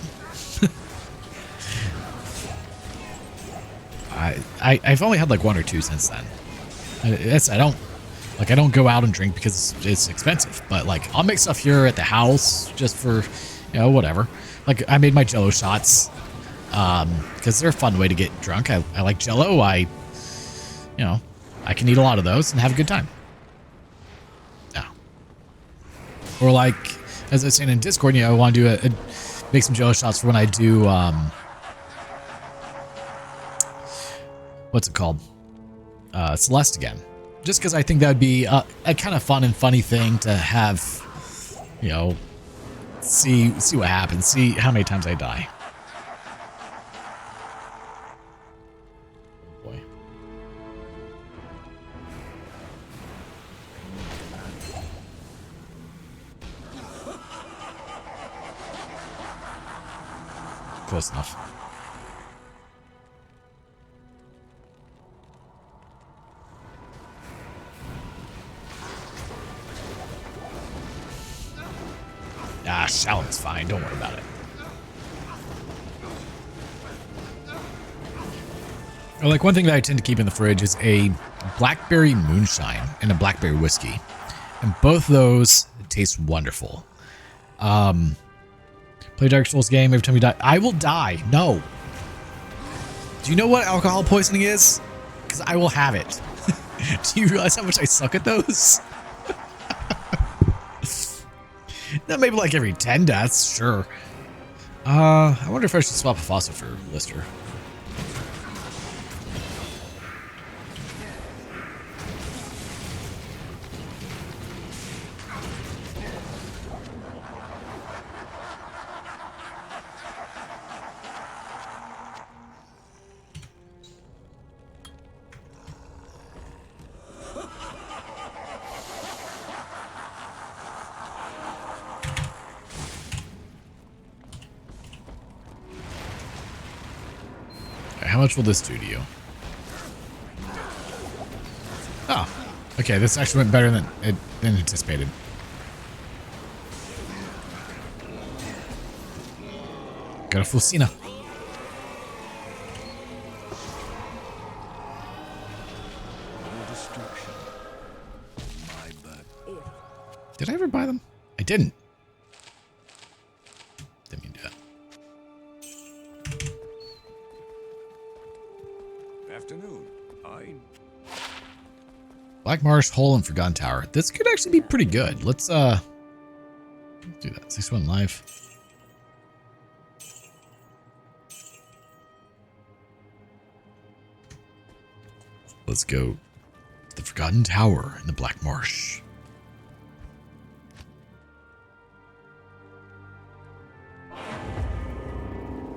I've only had like one or two since then. I don't go out and drink because it's expensive, but like I'll make stuff here at the house just for, you know, whatever. Like I made my Jello shots because they're a fun way to get drunk. I like Jello. I can eat a lot of those and have a good time. Yeah. Or like, as I was saying in Discord, you know, I want to do make some Jello shots for when I do, what's it called? Celeste again. Just because I think that would be a kind of fun and funny thing to have, you know, see what happens, see how many times I die. Oh boy. Close enough. Ah, Shallon's fine. Don't worry about it. Like one thing that I tend to keep in the fridge is a blackberry moonshine and a blackberry whiskey, and both of those taste wonderful. Play Dark Souls game. Every time you die, I will die. No. Do you know what alcohol poisoning is? Because I will have it. Do you realize how much I suck at those? Now, maybe like every 10 deaths, sure. I wonder if I should swap a fossil for Lister. How much will this do to you? Oh, okay. This actually went better than anticipated. Got a Fulcina. Did I ever buy them? I didn't. Didn't mean to do that. Afternoon. Black Marsh, Hole, and Forgotten Tower. This could actually be pretty good. Let's do that. 6-1 live. Let's go to the Forgotten Tower in the Black Marsh.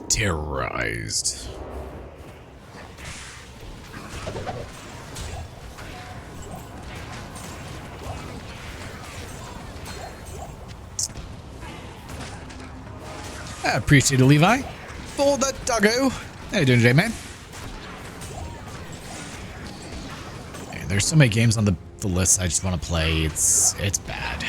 Terrorized. I appreciate it, Levi. For the doggo. How you doing today, man? Man, there's so many games on the list I just want to play. It's bad.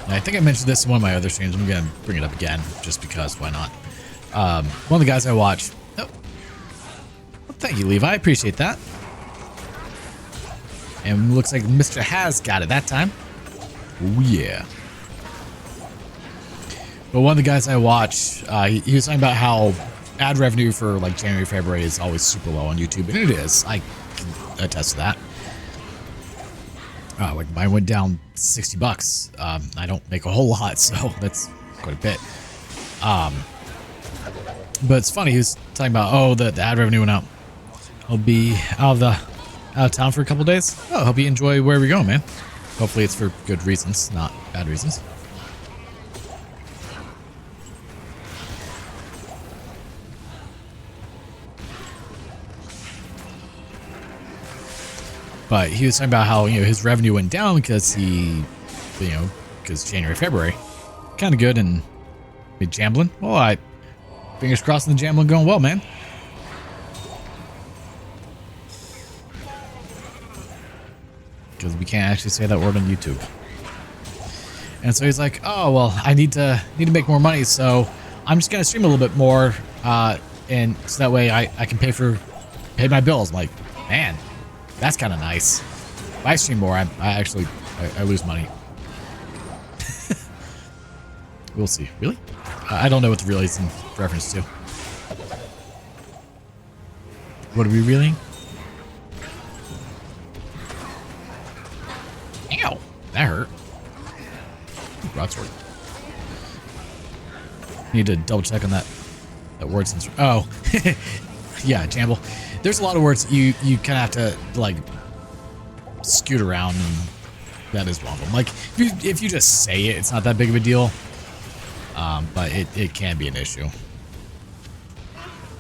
And I think I mentioned this in one of my other streams. I'm going to bring it up again just because. Why not? One of the guys I watch. Oh. Well, thank you, Levi. I appreciate that. And looks like Mr. Has got it that time. Oh, yeah. But one of the guys I watch, he was talking about how ad revenue for like January, February is always super low on YouTube, and it is. I can attest to that. Like mine went down $60. I don't make a whole lot, so that's quite a bit. But it's funny. He was talking about the ad revenue went up. I'll be out of town for a couple days. Oh, hope you enjoy where we go, man. Hopefully it's for good reasons, not bad reasons. But he was talking about how, his revenue went down because because January, February, kind of good and Jamblin'. Well, fingers crossed and the Jamblin' going well, man. because we can't actually say that word on YouTube. And so he's like, oh, well, I need to make more money, so I'm just going to stream a little bit more, and so that way I can pay my bills. I'm like, man, that's kind of nice. If I stream more, I actually lose money. We'll see. Really? I don't know what the really is in reference to. What are we reeling? Ow! That hurt. Broadsword. Need to double check on that word since. Oh, yeah, Jamble. There's a lot of words you kind of have to like scoot around, and that is one of them. Like if you just say it, it's not that big of a deal, but it can be an issue.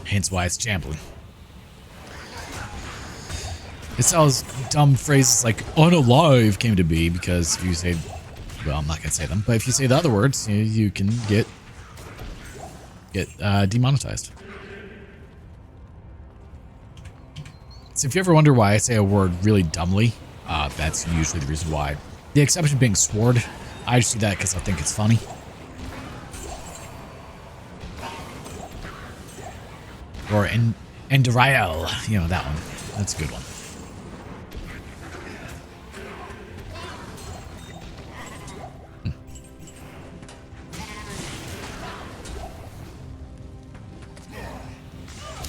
Hence why it's jambling. It's how dumb phrases like unalive came to be, because if you say, well, I'm not gonna say them, but if you say the other words, you can get demonetized. So if you ever wonder why I say a word really dumbly, that's usually the reason why. The exception being sword. I just do that because I think it's funny. Or Endurial, you know, that one. That's a good one.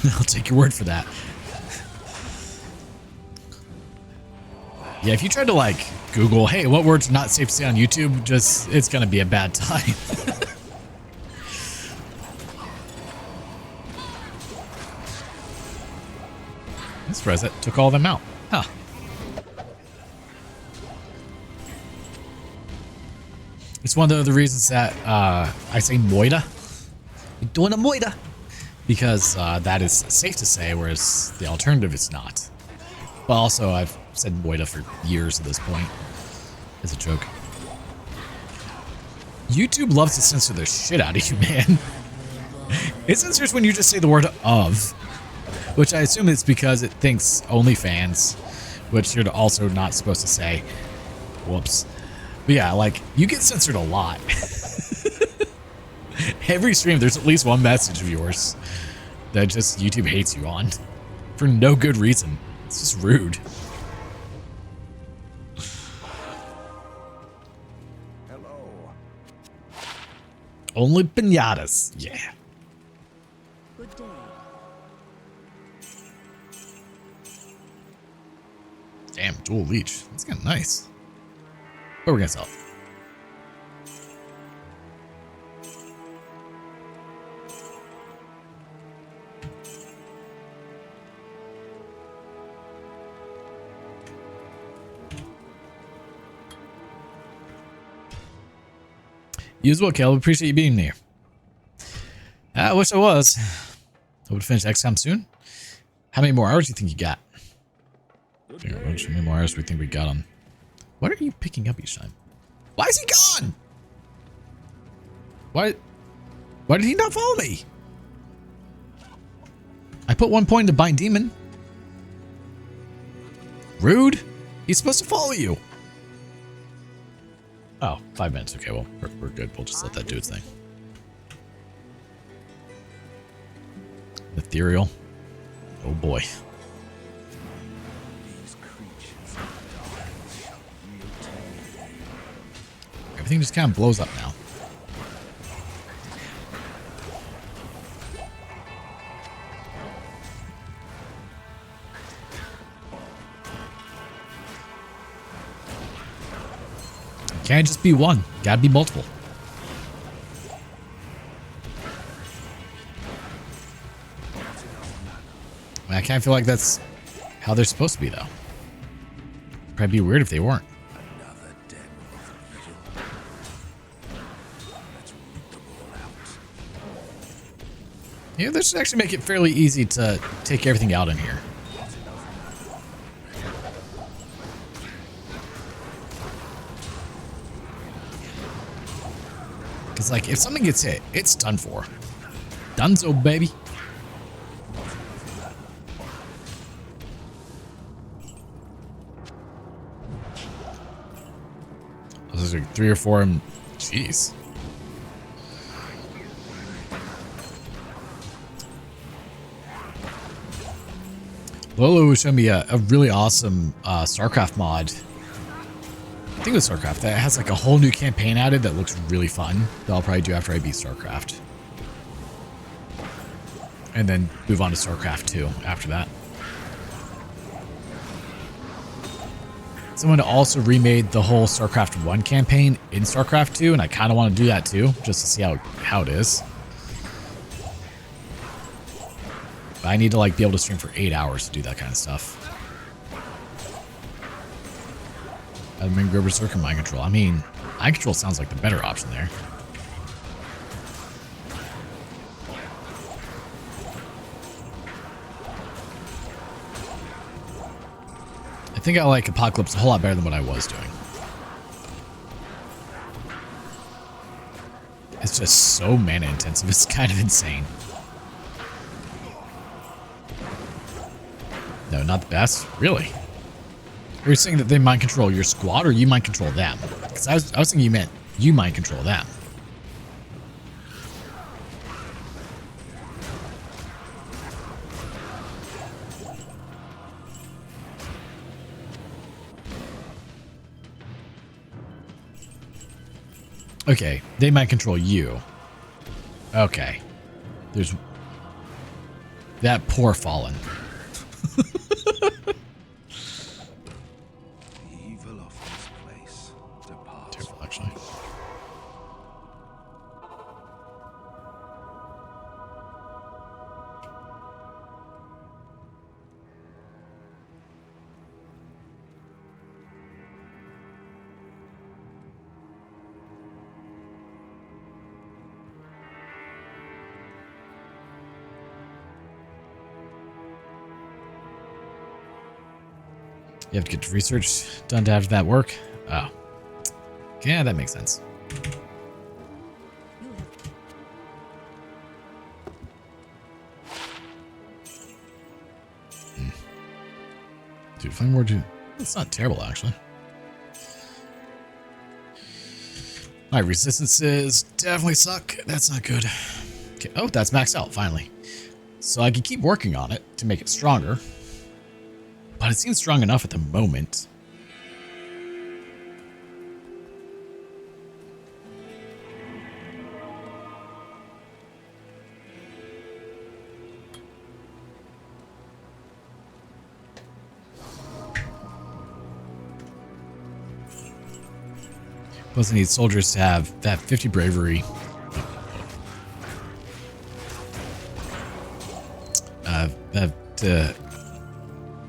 I'll take your word for that. Yeah, if you tried to like Google, hey, what words are not safe to say on YouTube, it's gonna be a bad time. I'm surprised that took all of them out. Huh. It's one of the reasons that I say moida. You're doing a moida. Because that is safe to say, whereas the alternative is not. But also, I've said moida for years at this point. As a joke. YouTube loves to censor the shit out of you, man. It censors when you just say the word of. Which I assume it's because it thinks OnlyFans. Which you're also not supposed to say. Whoops. But yeah, like, you get censored a lot. Every stream, there's at least one message of yours that just YouTube hates you on for no good reason. It's just rude. Hello. Only pinatas. Yeah. Good day. Damn, dual leech. That's kind of nice. What are we gonna sell? You as well, Caleb. Appreciate you being here. I wish I was. Hope to finish XCOM soon. How many more hours do you think you got? How many more hours do we think we got on? What are you picking up each time? Why is he gone? Why did he not follow me? I put 1 point into Bind Demon. Rude. He's supposed to follow you. Oh, 5 minutes. Okay, well, we're good. We'll just let that do its thing. Ethereal. Oh boy. Everything just kind of blows up now. Can't just be one. Gotta be multiple. I kind of feel like that's how they're supposed to be, though. Probably be weird if they weren't. Yeah, this should actually make it fairly easy to take everything out in here. Because, like, if something gets hit, it's done for. Dunzo, baby. There's like 3 or 4 and jeez. Lolo was showing me a really awesome StarCraft mod. I think it was StarCraft that has like a whole new campaign added that looks really fun. That I'll probably do after I beat StarCraft. And then move on to StarCraft 2 after that. Someone also remade the whole StarCraft 1 campaign in StarCraft 2, and I kind of want to do that too, just to see how it is. But I need to like be able to stream for 8 hours to do that kind of stuff. I mean, go Berserk and Mind Control. I mean, Mind Control sounds like the better option there. I think I like Apocalypse a whole lot better than what I was doing. It's just so mana intensive. It's kind of insane. No, not the best. Really? You're saying that they mind control your squad, or you mind control them? Because I was thinking you meant you mind control them. Okay, they might control you. Okay. There's... That poor Fallen. The evil of this place departs. Terrible, actually. You have to get research done to have that work? Oh. Yeah, that makes sense. Dude, find more dude. That's not terrible, actually. My resistances definitely suck. That's not good. Okay. Oh, that's maxed out, finally. So I can keep working on it to make it stronger. But it seems strong enough at the moment. Plus I need soldiers to have that 50 bravery.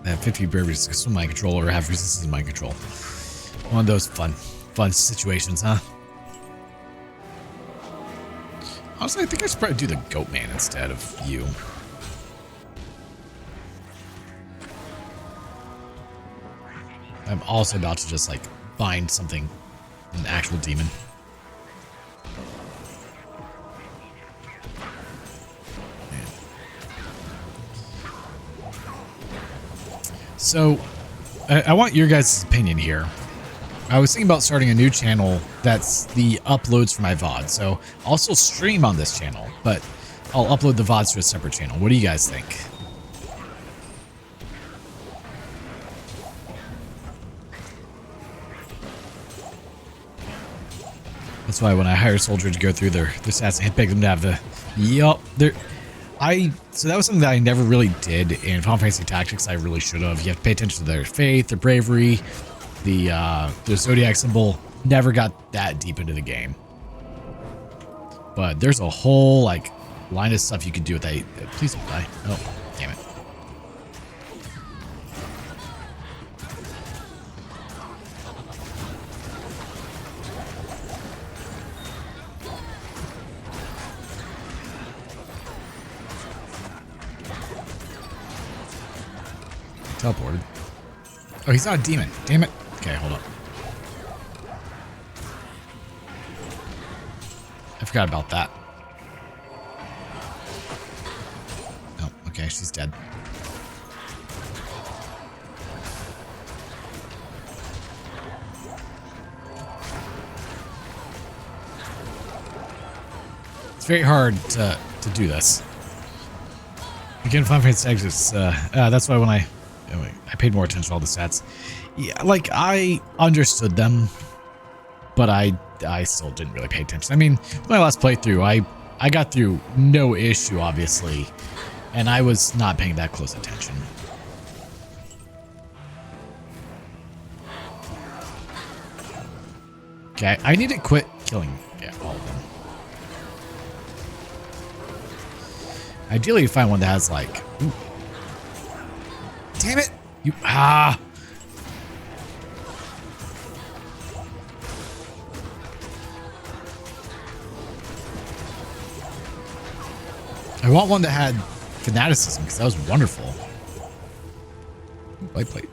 Have 50 bravery to swim mind control or have resistance in mind control. One of those fun situations, huh? Honestly, I think I should probably do the goat man instead of you. I'm also about to just like bind something, an actual demon. So, I want your guys' opinion here. I was thinking about starting a new channel that's the uploads for my VOD. So, I'll still stream on this channel, but I'll upload the VODs to a separate channel. What do you guys think? That's why when I hire a soldier to go through their stats and handpick them to have the... Yup, so that was something that I never really did in Final Fantasy Tactics. I really should have. You have to pay attention to their faith, their bravery, the zodiac symbol. Never got that deep into the game. But there's a whole like line of stuff you could do with that. Please don't die. Oh, damn it. Teleported. Oh, he's not a demon. Damn it. Okay, hold up. I forgot about that. Oh, okay, she's dead. It's very hard to do this. You can find fancy exits. That's why when I paid more attention to all the stats. Yeah, like I understood them, but I still didn't really pay attention. I mean, my last playthrough, I got through no issue, obviously, and I was not paying that close attention. Okay, I need to quit killing all of them. Ideally, you find one that has like... Ooh. Damn it! You... Ah! I want one that had fanaticism, because that was wonderful. Ooh, light plate.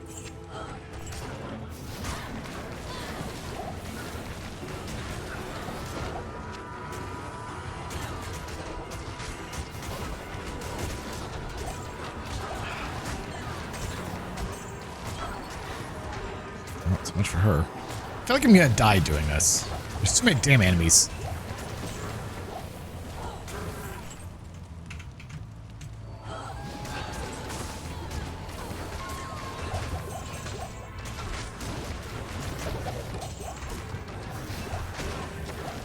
Not so much for her. I feel like I'm gonna die doing this. There's too many damn enemies.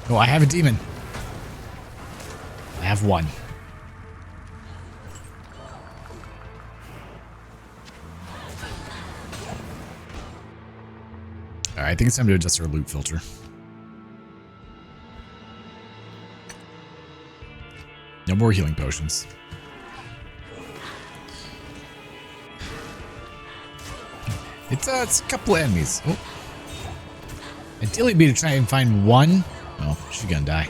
Oh, I have a demon. I have one. Alright, I think it's time to adjust our loot filter. No more healing potions. It's a couple of enemies. Oh. Ideally, it'd be to try and find one. Oh, she's gonna die.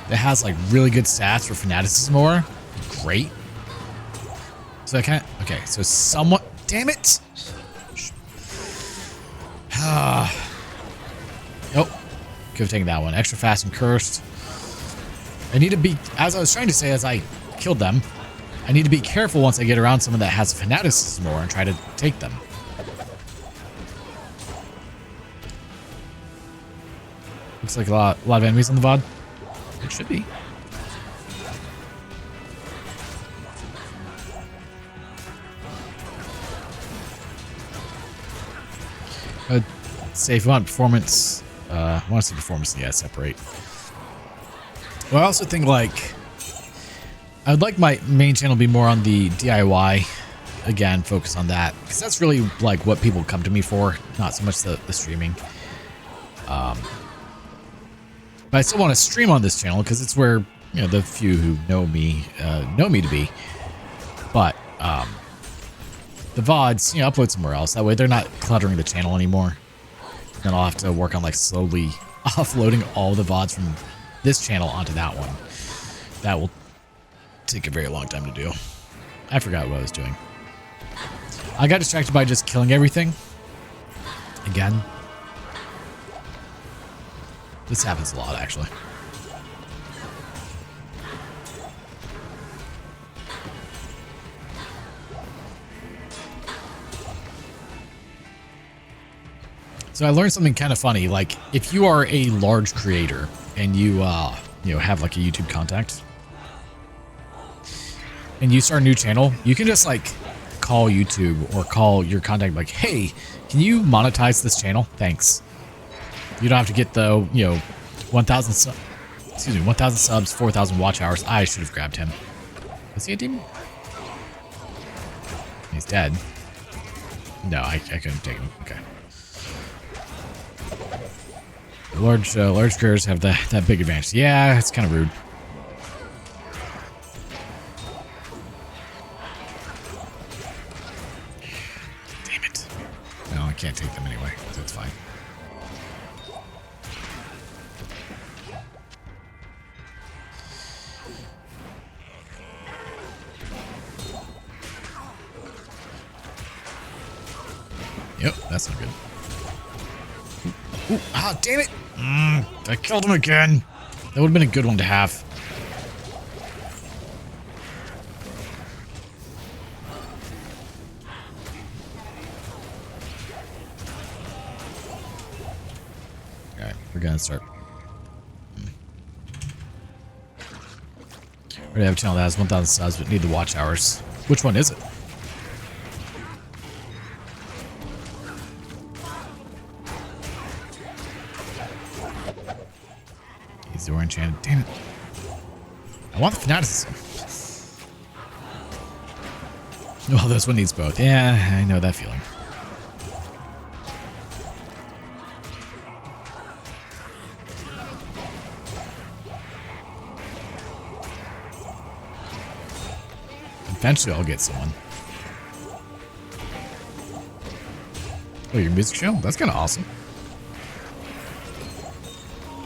That has like really good stats for fanaticism or great. So I can't. Okay, so somewhat. Damn it! Nope. Could have taken that one. Extra fast and cursed. I need to be, as I was trying to say, as I killed them, I need to be careful once I get around someone that has fanaticism more and try to take them. Looks like a lot of enemies on the VOD. It should be. I'd say if you want performance, I want to see performance, yeah, separate. Well, I also think like, I would like my main channel to be more on the DIY. Again, focus on that. Because that's really like what people come to me for, not so much the streaming. But I still want to stream on this channel because it's where, you know, the few who know me to be. But the VODs, you know, upload somewhere else. That way they're not cluttering the channel anymore. Then I'll have to work on like slowly offloading all the VODs from this channel onto that one. That will take a very long time to do. I forgot what I was doing. I got distracted by just killing everything. Again. This happens a lot, actually. So I learned something kind of funny. Like, if you are a large creator and you, you know, have like a YouTube contact, and you start a new channel, you can just like call YouTube or call your contact like, hey, can you monetize this channel? Thanks. You don't have to get the, you know, 1,000 subs, 4,000 watch hours. I should have grabbed him. Is he a demon? He's dead. No, I couldn't take him. Okay. Large creators have that big advantage. Yeah, it's kind of rude. Damn it. No, I can't take them anyway, so it's fine. Yep, that's not good. Ooh, ah, damn it! I killed him again. That would have been a good one to have. Alright, we're gonna start. I already have a channel that has 1,000 subs but need the watch hours. Which one is it? He's the orange enchanted. Damn it. I want the fanaticism. Well, this one needs both. Yeah, I know that feeling. Eventually, I'll get someone. Oh, your music channel? That's kind of awesome.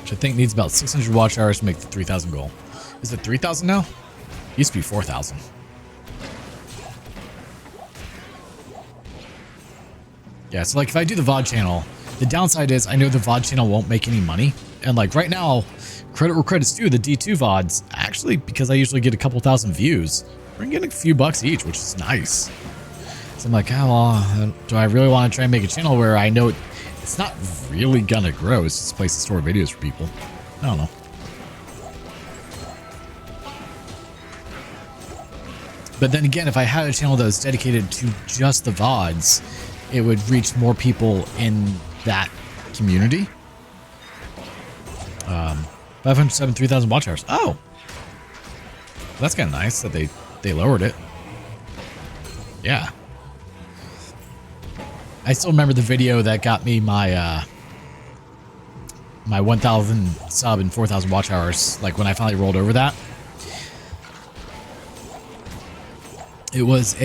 Which I think needs about 600 watch hours to make the 3,000 goal. Is it 3,000 now? Used to be 4,000. Yeah, so like if I do the VOD channel, the downside is I know the VOD channel won't make any money. And like right now, credit where credit's due, the D2 VODs, actually, because I usually get a couple thousand views, we're getting a few bucks each, which is nice. So I'm like, oh, well, do I really want to try and make a channel where I know it's not really gonna grow? It's just a place to store videos for people. I don't know. But then again, if I had a channel that was dedicated to just the VODs, it would reach more people in that community. 507, 3,000 watch hours. Oh, that's kind of nice that they lowered it. Yeah. I still remember the video that got me my my 1,000 sub and 4,000 watch hours. Like when I finally rolled over that, it was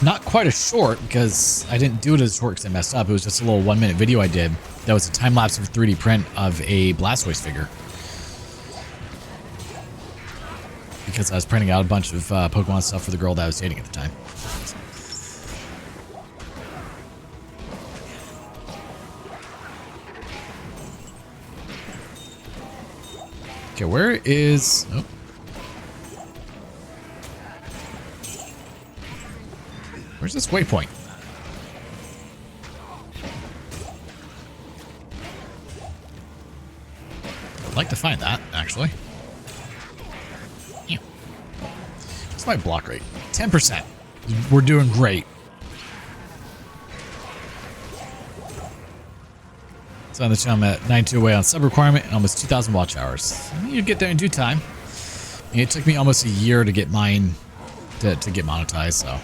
not quite a short because I didn't do it as short because I messed up. It was just a little 1-minute video I did. That was a time lapse of 3D print of a Blastoise figure. Because I was printing out a bunch of Pokemon stuff for the girl that I was dating at the time. Okay, where is... Oh. Where's this waypoint? I'd like to find that, actually. Yeah. What's my block rate? 10%. We're doing great. So on the channel, I'm at 92 away on sub requirement and almost 2,000 watch hours. You get there in due time. It took me almost a year to get mine to get monetized, so.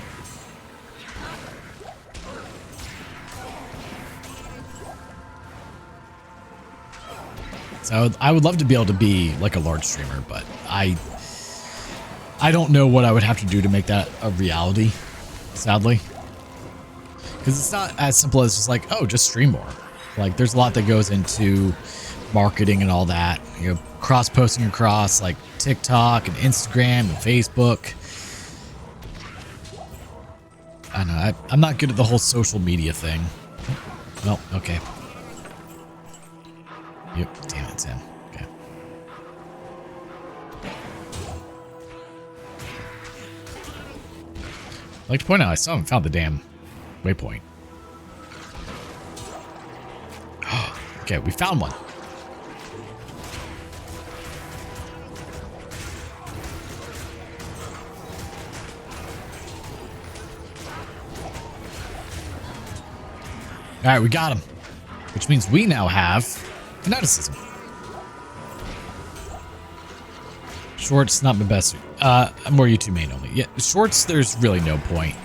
So I would love to be able to be like a large streamer, but I don't know what I would have to do to make that a reality, sadly. Because it's not as simple as just like, oh, just stream more. Like there's a lot that goes into marketing and all that. You know, cross-posting across like TikTok and Instagram and Facebook. I don't know. I'm not good at the whole social media thing. Well, okay. Yep, damn it, Tim. Okay. I'd like to point out, I still haven't found the damn waypoint. Okay, we found one. All right, we got him. Which means we now have fanaticism. Shorts, not my best. I'm more YouTube main only. Yeah, shorts, there's really no point.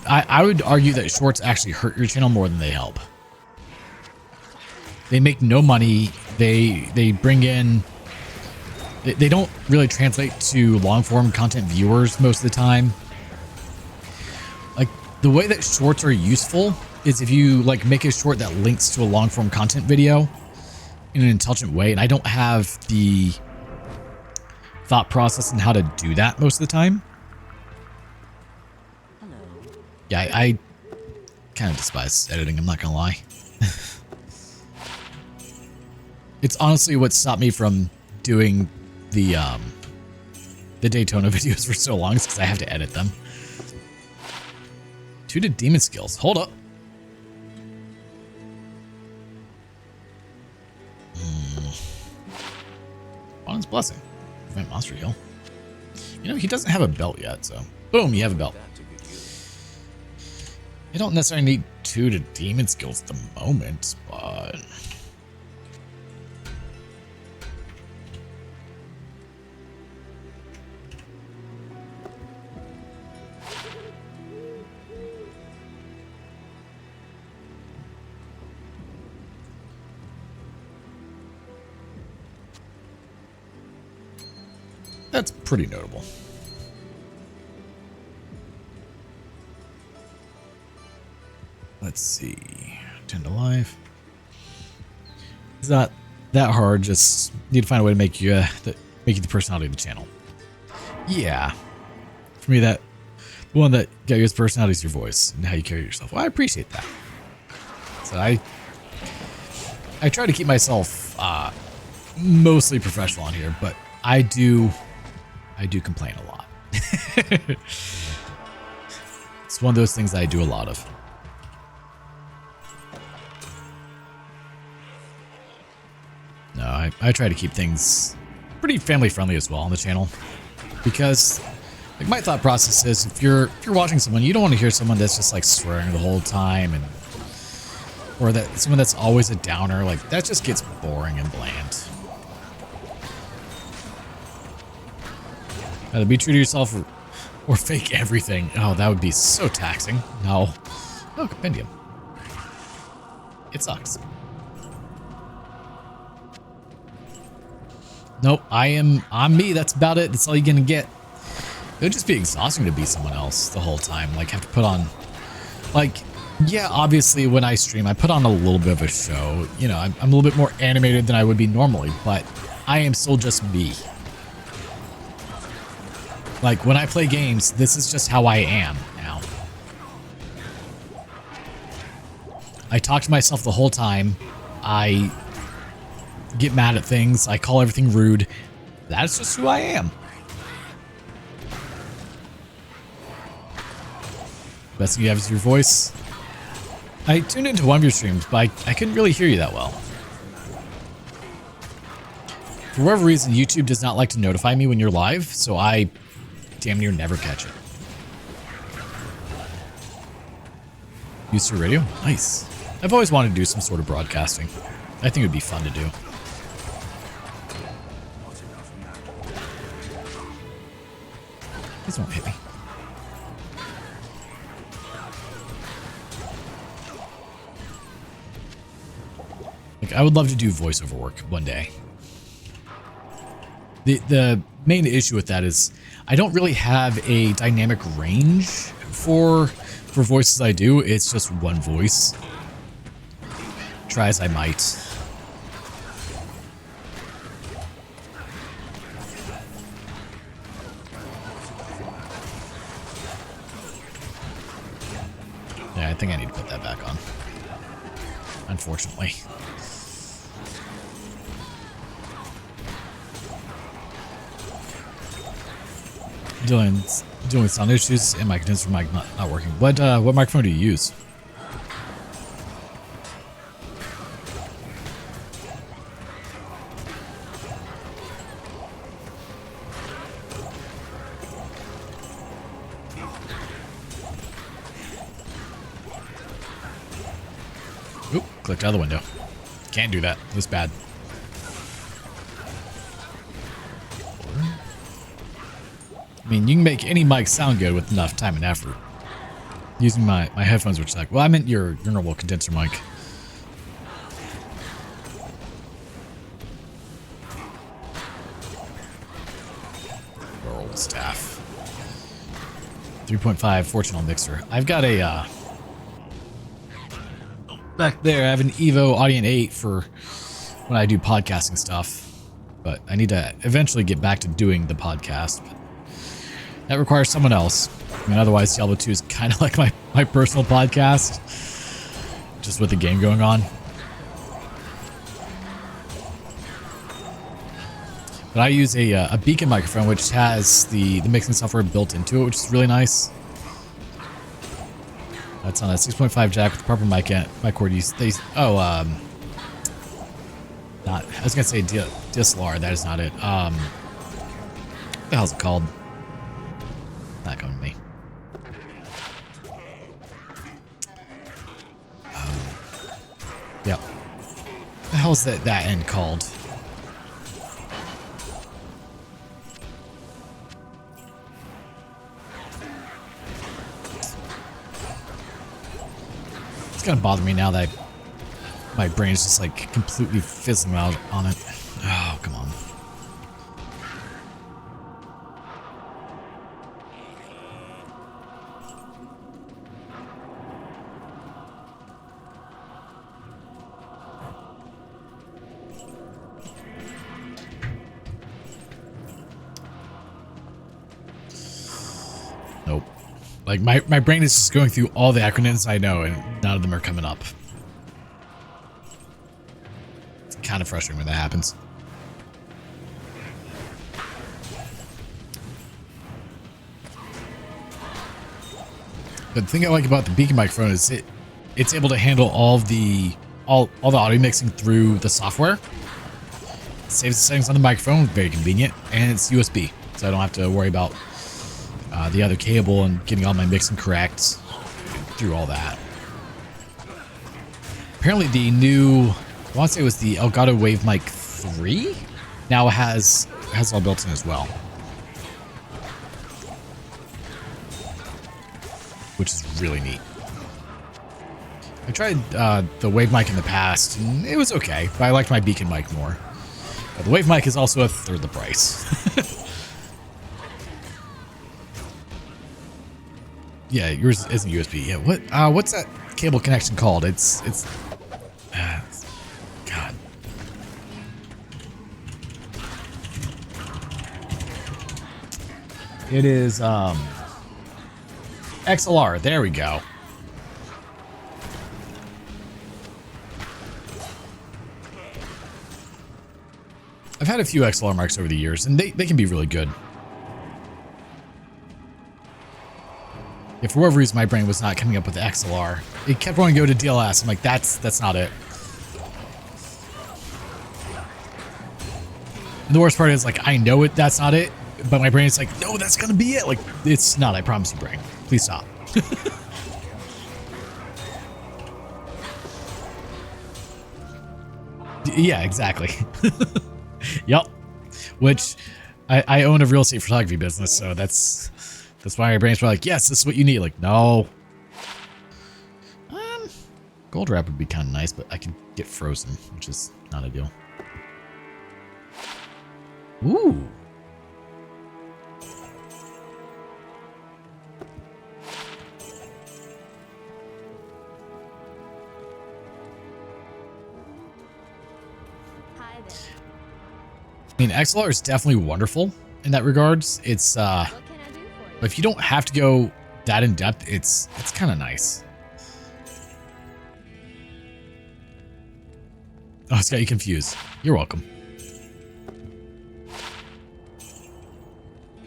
I would argue that shorts actually hurt your channel more than they help. They make no money. They bring in... They don't really translate to long-form content viewers most of the time. Like, the way that shorts are useful is if you, like, make a short that links to a long-form content video in an intelligent way, and I don't have the thought process on how to do that most of the time. Hello. Yeah, I kind of despise editing, I'm not gonna lie. It's honestly what stopped me from doing the Daytona videos for so long, is because I have to edit them. 2 to demon skills. Hold up. Bon's blessing. Prevent monster heal. You know, he doesn't have a belt yet, so boom, you have a belt. You don't necessarily need 2 to demon skills at the moment, but that's pretty notable. Let's see. 10 to life. It's not that hard. Just need to find a way to make you the personality of the channel. Yeah. For me, the one that got you as personality is your voice and how you carry yourself. Well, I appreciate that. So I try to keep myself mostly professional on here, but I do complain a lot. It's one of those things that I do a lot of. No, I try to keep things pretty family friendly as well on the channel, because like my thought process is if you're watching someone, you don't want to hear someone that's just like swearing the whole time, and or that someone that's always a downer. Like that just gets boring and bland. Either be true to yourself or fake everything. Oh, that would be so taxing. No. Oh, compendium. It sucks. Nope, I'm me. That's about it. That's all you're gonna get. It would just be exhausting to be someone else the whole time. Like, have to put on, like, yeah, obviously when I stream, I put on a little bit of a show. You know, I'm a little bit more animated than I would be normally, but I am still just me. Like, when I play games, this is just how I am now. I talk to myself the whole time. I get mad at things. I call everything rude. That's just who I am. Best thing you have is your voice. I tuned into one of your streams, but I couldn't really hear you that well. For whatever reason, YouTube does not like to notify me when you're live, so I damn near never catch it. Used to radio? Nice. I've always wanted to do some sort of broadcasting. I think it would be fun to do. Please don't hit me. Like, I would love to do voiceover work one day. The main issue with that is I don't really have a dynamic range for voices I do. It's just one voice. Try as I might. Yeah, I think I need to put that back on. Unfortunately. Dealing with sound issues and my condenser mic not working. What microphone do you use? Oop, clicked out of the window. Can't do that. This bad. I mean, you can make any mic sound good with enough time and effort. Using my headphones, which is like, well, I meant your normal condenser mic. World staff. 3.5 Fortunal mixer. I've got a back there. I have an Evo Audion 8 for when I do podcasting stuff, but I need to eventually get back to doing the podcast. But that requires someone else. I mean, otherwise Diablo 2 is kind of like my personal podcast, just with the game going on. But I use a beacon microphone, which has the mixing software built into it, which is really nice. That's on a 6.5 jack with the proper mic cord. Not. I was gonna say DSLR. That is not it. the hell's it called? Not coming to me. Yep. What the hell's that end called? It's gonna bother me now that my brain is just like completely fizzling out on it. Oh, come on. Nope. Like my brain is just going through all the acronyms I know and none of them are coming up. It's kind of frustrating when that happens. But the thing I like about the beacon microphone is it's able to handle all the audio mixing through the software. It saves the settings on the microphone, very convenient, and it's USB, so I don't have to worry about the other cable and getting all my mixing correct through all that. Apparently the new, I want to say it was the Elgato Wave Mic 3, now has all built in as well. Which is really neat. I tried the Wave Mic in the past, and it was okay, but I liked my Beacon Mic more. But the Wave Mic is also a third the price. Yeah, yours isn't USB. Yeah, what's that cable connection called? It's God. It is XLR. There we go. I've had a few XLR mics over the years, and they can be really good. If for whatever reason my brain was not coming up with the XLR, it kept wanting to go to DLS. I'm like, that's not it. And the worst part is, like, I know that's not it, but my brain is like, no, that's gonna be it. Like, it's not. I promise you, brain. Please stop. Yeah, exactly. Yep. Which I own a real estate photography business, so that's why my brain's probably like, yes, this is what you need. Like, no. Gold wrap would be kind of nice, but I can get frozen, which is not ideal. Ooh. Hi there. I mean, XLR is definitely wonderful in that regards. It's What can I do for you? if you don't have to go that in depth, it's kind of nice. Oh, it's got you confused. You're welcome.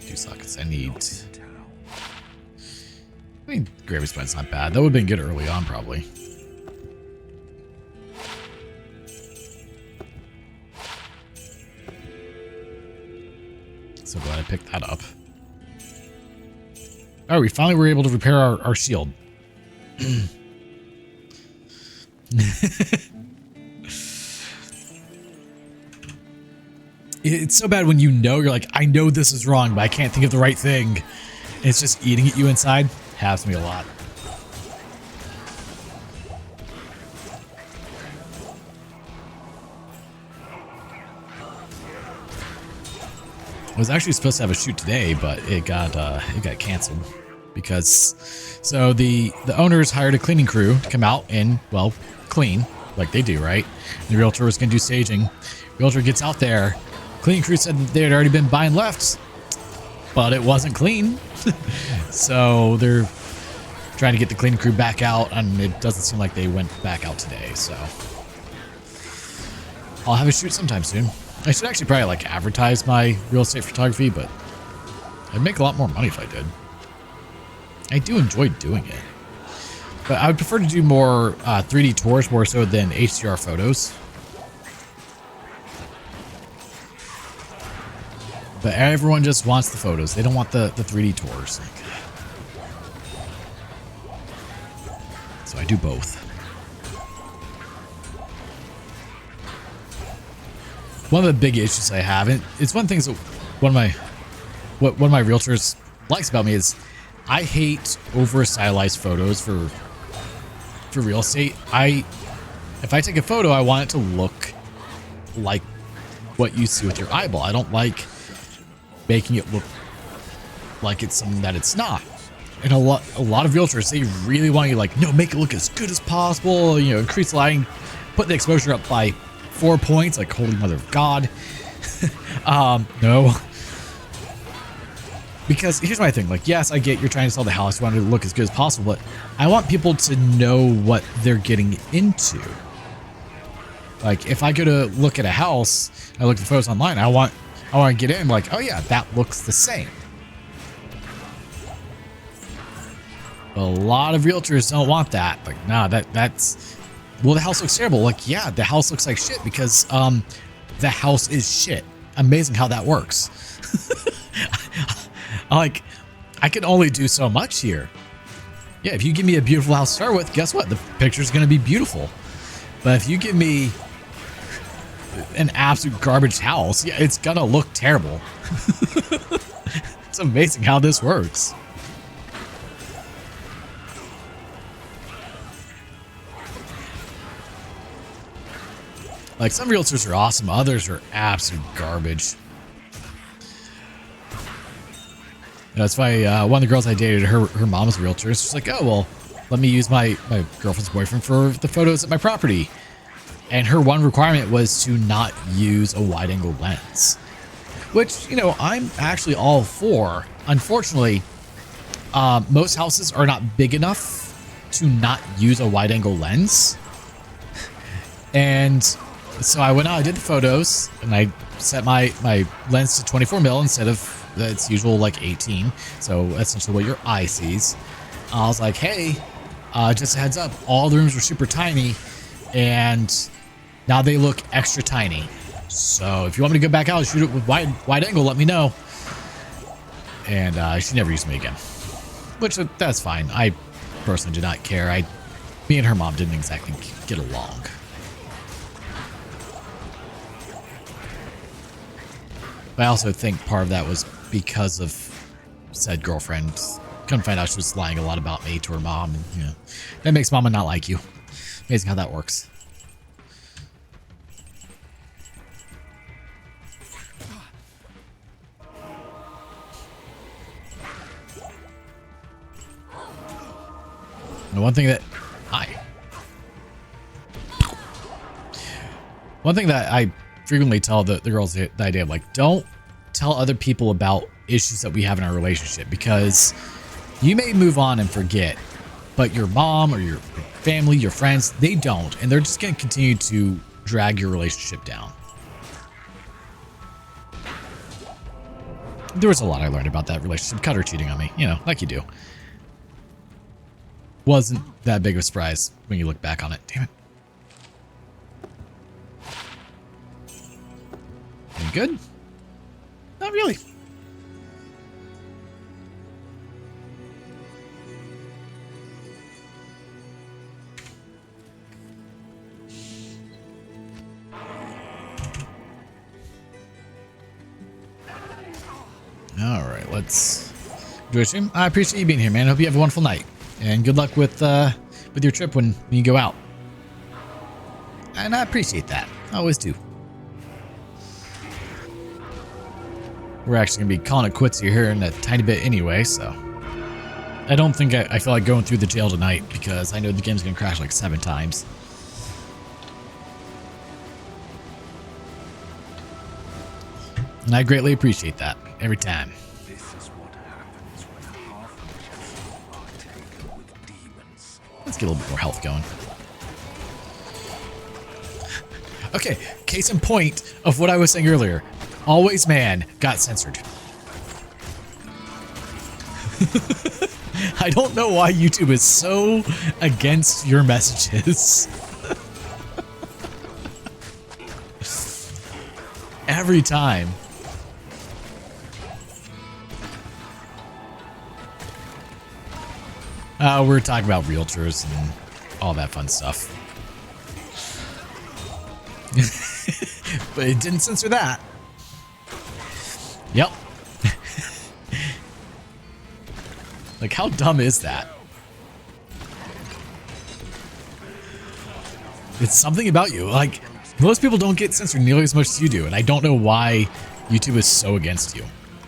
2 sockets. I mean, gravy spine's not bad. That would have been good early on, probably. So glad I picked that up. All right, we finally were able to repair our shield. It's so bad when you know, you're like, I know this is wrong, but I can't think of the right thing. And it's just eating at you inside. Happens to me a lot. I was actually supposed to have a shoot today, but it got canceled because the owners hired a cleaning crew to come out and, well, clean like they do, right? And the realtor was gonna do staging. Realtor gets out there. Cleaning crew said that they had already been buying lefts, but it wasn't clean. So they're trying to get the cleaning crew back out, and it doesn't seem like they went back out today. So I'll have a shoot sometime soon. I should actually probably like advertise my real estate photography, but I'd make a lot more money if I did. I do enjoy doing it, but I would prefer to do more 3D tours more so than HDR photos. But everyone just wants the photos. They don't want the 3D tours. So I do both. One of the big issues I have, and it's one of the things that one of my realtors likes about me is I hate over stylized photos for real estate. If I take a photo, I want it to look like what you see with your eyeball. I don't like making it look like it's something that it's not. And a lot of realtors, they really want you like, no, make it look as good as possible. You know, increase lighting, put the exposure up by 4 points, like holy mother of God. No. Because here's my thing, like, yes, I get you're trying to sell the house, you want it to look as good as possible, but I want people to know what they're getting into. Like, if I go to look at a house, I look at the photos online, I want to get in like, oh yeah, that looks the same. But a lot of realtors don't want that. Like, nah, that's well, the house looks terrible. Like, yeah, the house looks like shit because the house is shit. Amazing how that works. Like, I can only do so much here. Yeah, if you give me a beautiful house to start with, guess what? The picture's going to be beautiful. But if you give me an absolute garbage house, yeah, it's going to look terrible. It's amazing how this works. Like, some realtors are awesome, others are absolute garbage. You know, that's why one of the girls I dated, her mom was a realtor. She's like, oh, well, let me use my girlfriend's boyfriend for the photos at my property. And her one requirement was to not use a wide angle lens. Which, you know, I'm actually all for. Unfortunately, most houses are not big enough to not use a wide angle lens. And so I went out, I did the photos, and I set my lens to 24 mil instead of its usual like 18. So essentially what your eye sees. I was like, hey, just a heads up, all the rooms were super tiny, and now they look extra tiny. So if you want me to go back out and shoot it with wide angle, let me know. And she never used me again, which that's fine. I personally did not care. Me and her mom didn't exactly get along. But I also think part of that was because of said girlfriend. Couldn't find out she was lying a lot about me to her mom, and you know, that makes mama not like you. Amazing how that works. And one thing that I frequently tell the girls the idea of like, don't tell other people about issues that we have in our relationship, because you may move on and forget, but your mom or your family, your friends, they don't, and they're just going to continue to drag your relationship down. There was a lot I learned about that relationship. Cut her cheating on me, you know, like you do. Wasn't that big of a surprise when you look back on it. Damn it. You good? Not really. All right, let's enjoy stream. I appreciate you being here, man. I hope you have a wonderful night, and good luck with your trip when you go out. And I appreciate that. I always do. We're actually going to be calling it quits here in a tiny bit anyway, so I don't think I feel like going through the jail tonight, because I know the game's going to crash like 7 times. And I greatly appreciate that every time. This is what happens when half-wits are taken with demons. Let's get a little bit more health going. Okay, case in point of what I was saying earlier. Always Man got censored. I don't know why YouTube is so against your messages. Every time. We're talking about realtors and all that fun stuff. But it didn't censor that. Yep. Like, how dumb is that? It's something about you. Like, most people don't get censored nearly as much as you do, and I don't know why YouTube is so against you.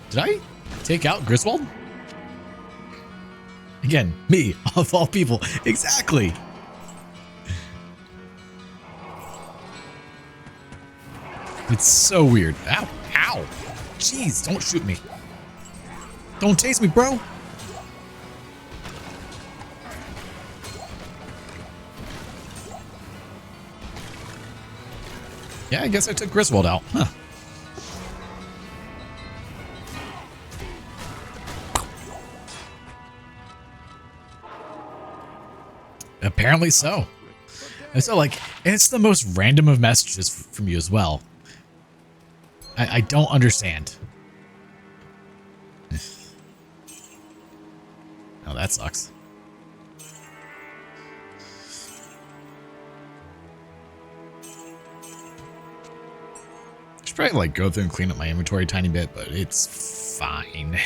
Did I take out Griswold? Again, me, of all people. Exactly. It's so weird. Ow, ow. Jeez, don't shoot me. Don't tase me, bro. Yeah, I guess I took Griswold out. Huh. Apparently so. And so, like, and it's the most random of messages from you as well. I don't understand. Oh, that sucks. I should probably, like, go through and clean up my inventory a tiny bit, but it's fine.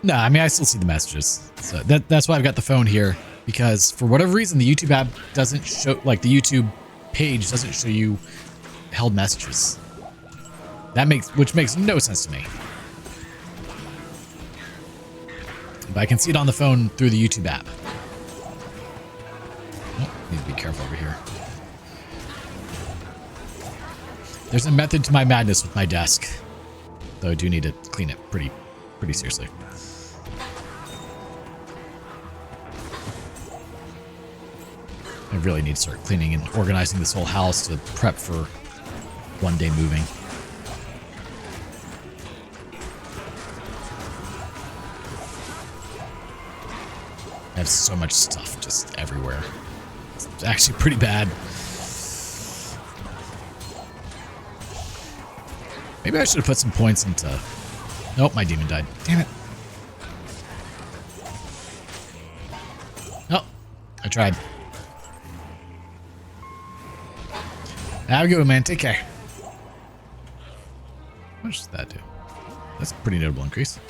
No, I mean, I still see the messages. So that's why I've got the phone here, because for whatever reason, the YouTube app doesn't show, like, the YouTube page doesn't show you held messages. Which makes no sense to me. But I can see it on the phone through the YouTube app. Oh, need to be careful over here. There's a method to my madness with my desk, though I do need to clean it pretty seriously. I really need to start cleaning and organizing this whole house to prep for one day moving. I have so much stuff just everywhere. It's actually pretty bad. Maybe I should have put some points into... Nope, my demon died. Damn it. Oh, I tried. Have a good one, man. Take care. How much does that do? That's a pretty notable increase.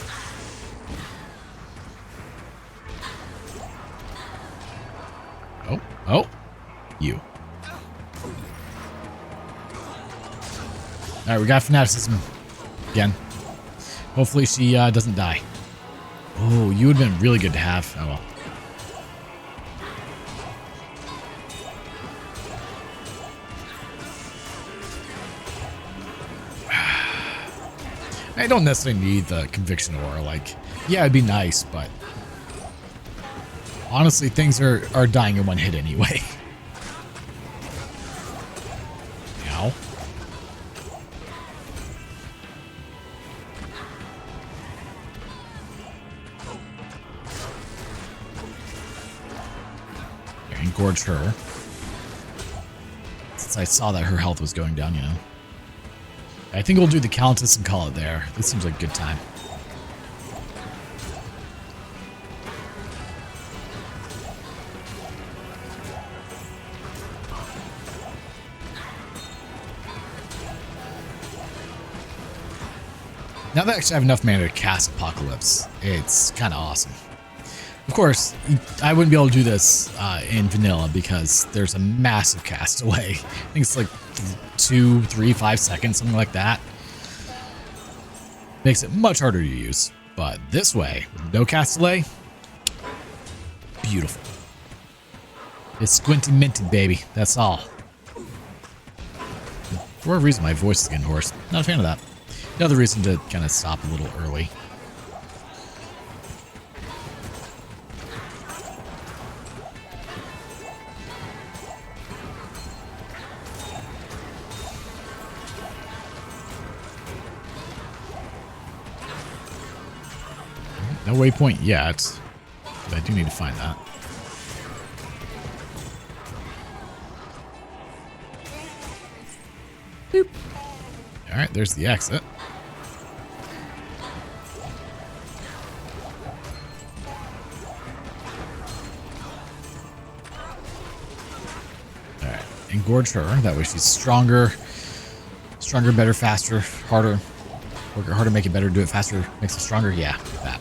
Oh, you. All right, we got fanaticism again. Hopefully she doesn't die. Oh, you would have been really good to have. Oh well. I don't necessarily need the conviction aura. Like, yeah, it'd be nice, but honestly, things are dying in one hit anyway. Ow. Engorge her. Since I saw that her health was going down, you know. I think we'll do the Countess and call it there. This seems like a good time. Now that I actually have enough mana to cast Apocalypse, it's kind of awesome. Of course, I wouldn't be able to do this in vanilla because there's a massive cast delay. I think it's like 2, 3, 5 seconds, something like that. Makes it much harder to use. But this way, with no cast delay, beautiful. It's squinty minty, baby. That's all. For whatever reason, my voice is getting hoarse. Not a fan of that. Another reason to kind of stop a little early. No waypoint yet, but I do need to find that. Boop. All right, there's the exit. gorge her. That way she's stronger. Stronger, better, faster, harder. Work it harder, make it better, do it faster, makes it stronger. Yeah, that.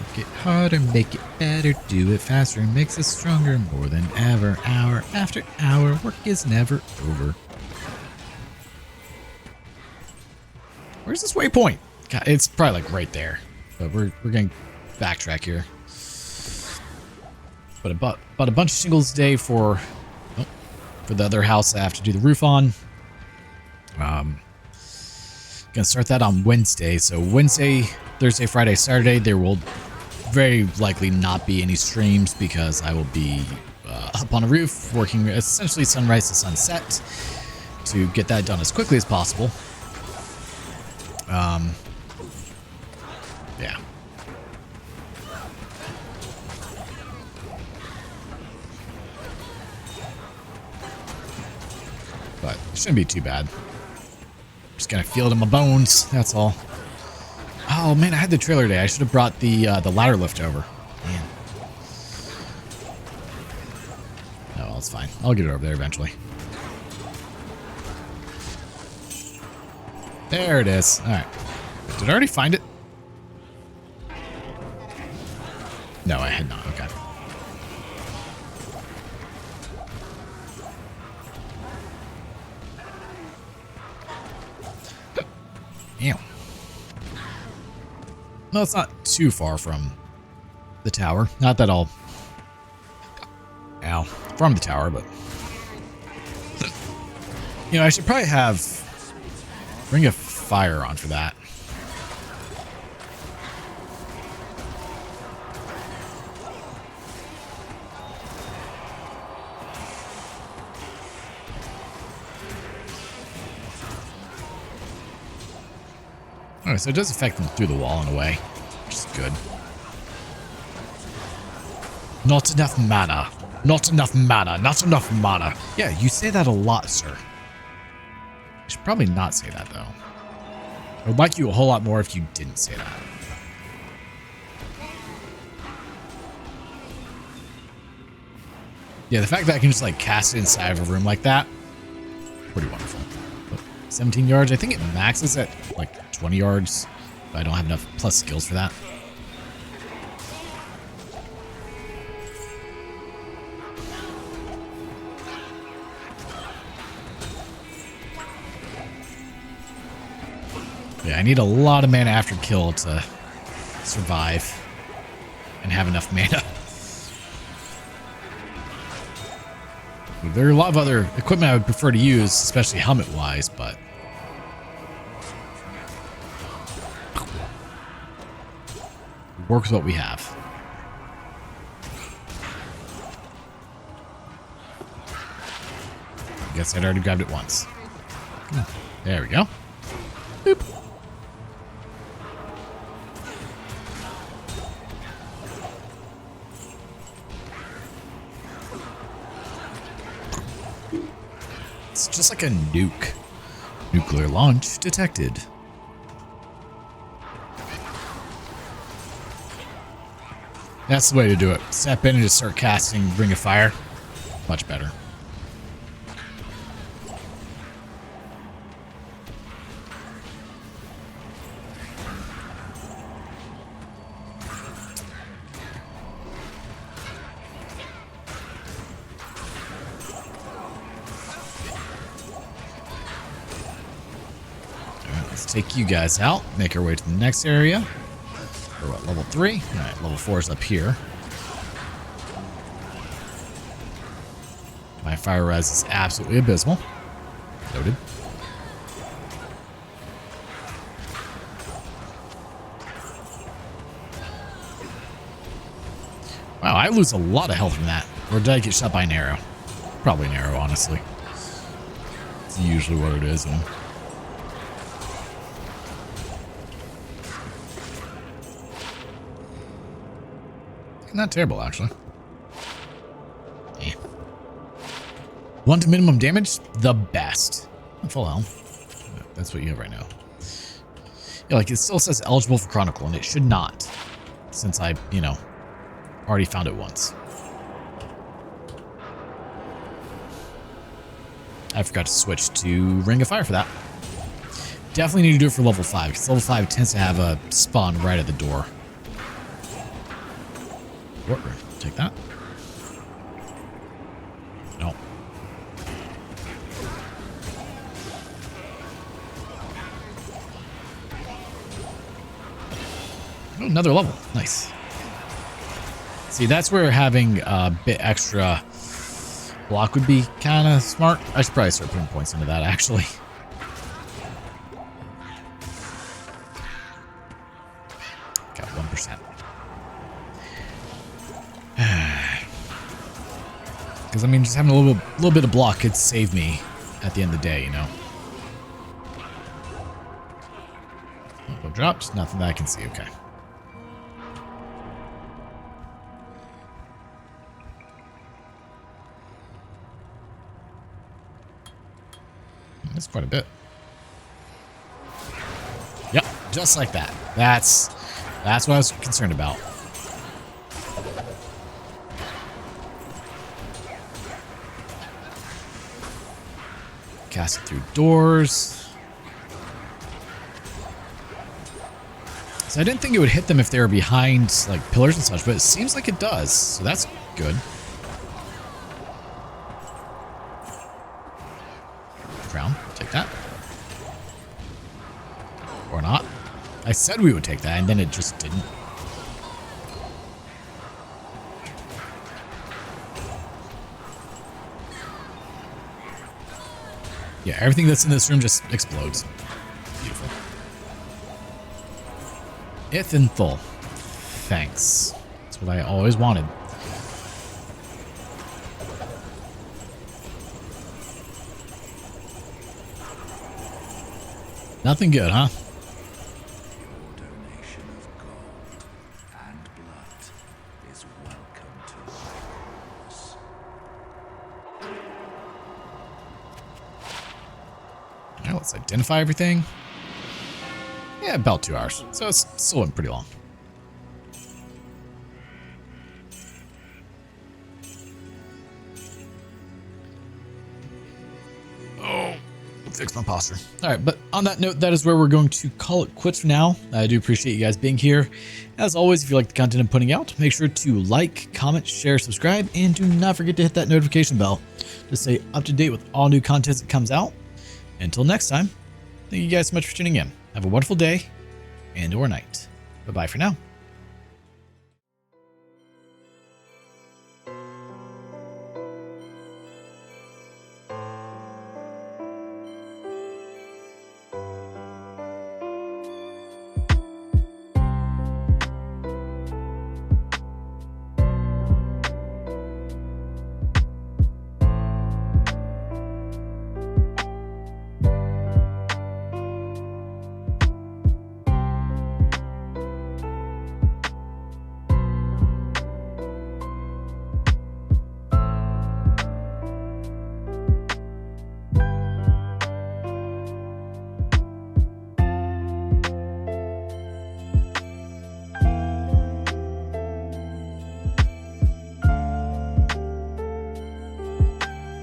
Work it harder, make it better, do it faster, makes it stronger more than ever. Hour after hour, work is never over. Where's this waypoint? God, it's probably like right there. But we're gonna backtrack here. But about a bunch of shingles a day for the other house I have to do the roof on. Gonna start that on Wednesday. So Wednesday, Thursday, Friday, Saturday, there will very likely not be any streams because I will be up on a roof working essentially sunrise to sunset to get that done as quickly as possible. Yeah. But it shouldn't be too bad. Just gonna feel it in my bones, that's all. Oh man, I had the trailer today. I should have brought the ladder lift over. Man. Oh, well, it's fine. I'll get it over there eventually. There it is. Alright. Did I already find it? No, I had not. Okay. Ew. No, it's not too far from the tower. Not that I'll... Ow. From the tower, but... You know, I should probably have... Ring of Fire on for that. Alright, so it does affect them through the wall in a way, which is good. Not enough mana. Not enough mana. Not enough mana. Yeah, you say that a lot, sir. I should probably not say that, though. I would like you a whole lot more if you didn't say that. Yeah, the fact that I can just, like, cast it inside of a room like that, pretty wonderful. But 17 yards, I think it maxes at, like, 20 yards, but I don't have enough plus skills for that. Yeah, I need a lot of mana after kill to survive and have enough mana. There are a lot of other equipment I would prefer to use, especially helmet-wise, but... work with what we have. I guess I'd already grabbed it once. There we go. Boop. It's just like a nuke. Nuclear launch detected. That's the way to do it. Step in and just start casting Ring of Fire. Much better. Alright, let's take you guys out. Make our way to the next area. We're at level 3. Alright, level 4 is up here. My fire res is absolutely abysmal. Noted. Wow, I lose a lot of health from that. Or did I get shot by an arrow? Probably an arrow, honestly. It's usually what it is. Not terrible, actually. Eh. 1 to minimum damage? The best. Full health. That's what you have right now. Yeah, like, it still says eligible for Chronicle, and it should not. Since I, you know, already found it once. I forgot to switch to Ring of Fire for that. Definitely need to do it for level 5, because level 5 tends to have a spawn right at the door. Courtroom. Take that. No. Oh, another level. Nice. See, that's where having a bit extra block would be kind of smart. I should probably start putting points into that, actually. Got 1%. Because, I mean, just having a little bit of block could save me at the end of the day, you know? No drops, nothing that I can see, okay. That's quite a bit. Yep, just like that. That's what I was concerned about. Cast it through doors. So I didn't think it would hit them if they were behind like pillars and such, but it seems like it does. So that's good. Crown, take that. Or not. I said we would take that, and then it just didn't. Yeah, everything that's in this room just explodes. Beautiful. Ithenthal. Thanks. That's what I always wanted. Nothing good, huh? Your donation of gold and blood is welcome to my cause. Alright, let's identify everything. Yeah, about 2 hours. So it's still went pretty long. Fix my posture. All right, but on that note, that is where we're going to call it quits for now. I do appreciate you guys being here. As always, if you like the content I'm putting out, make sure to like, comment, share, subscribe, and do not forget to hit that notification bell to stay up to date with all new content that comes out. Until next time, thank you guys so much for tuning in. Have a wonderful day and or night. Bye-bye for now.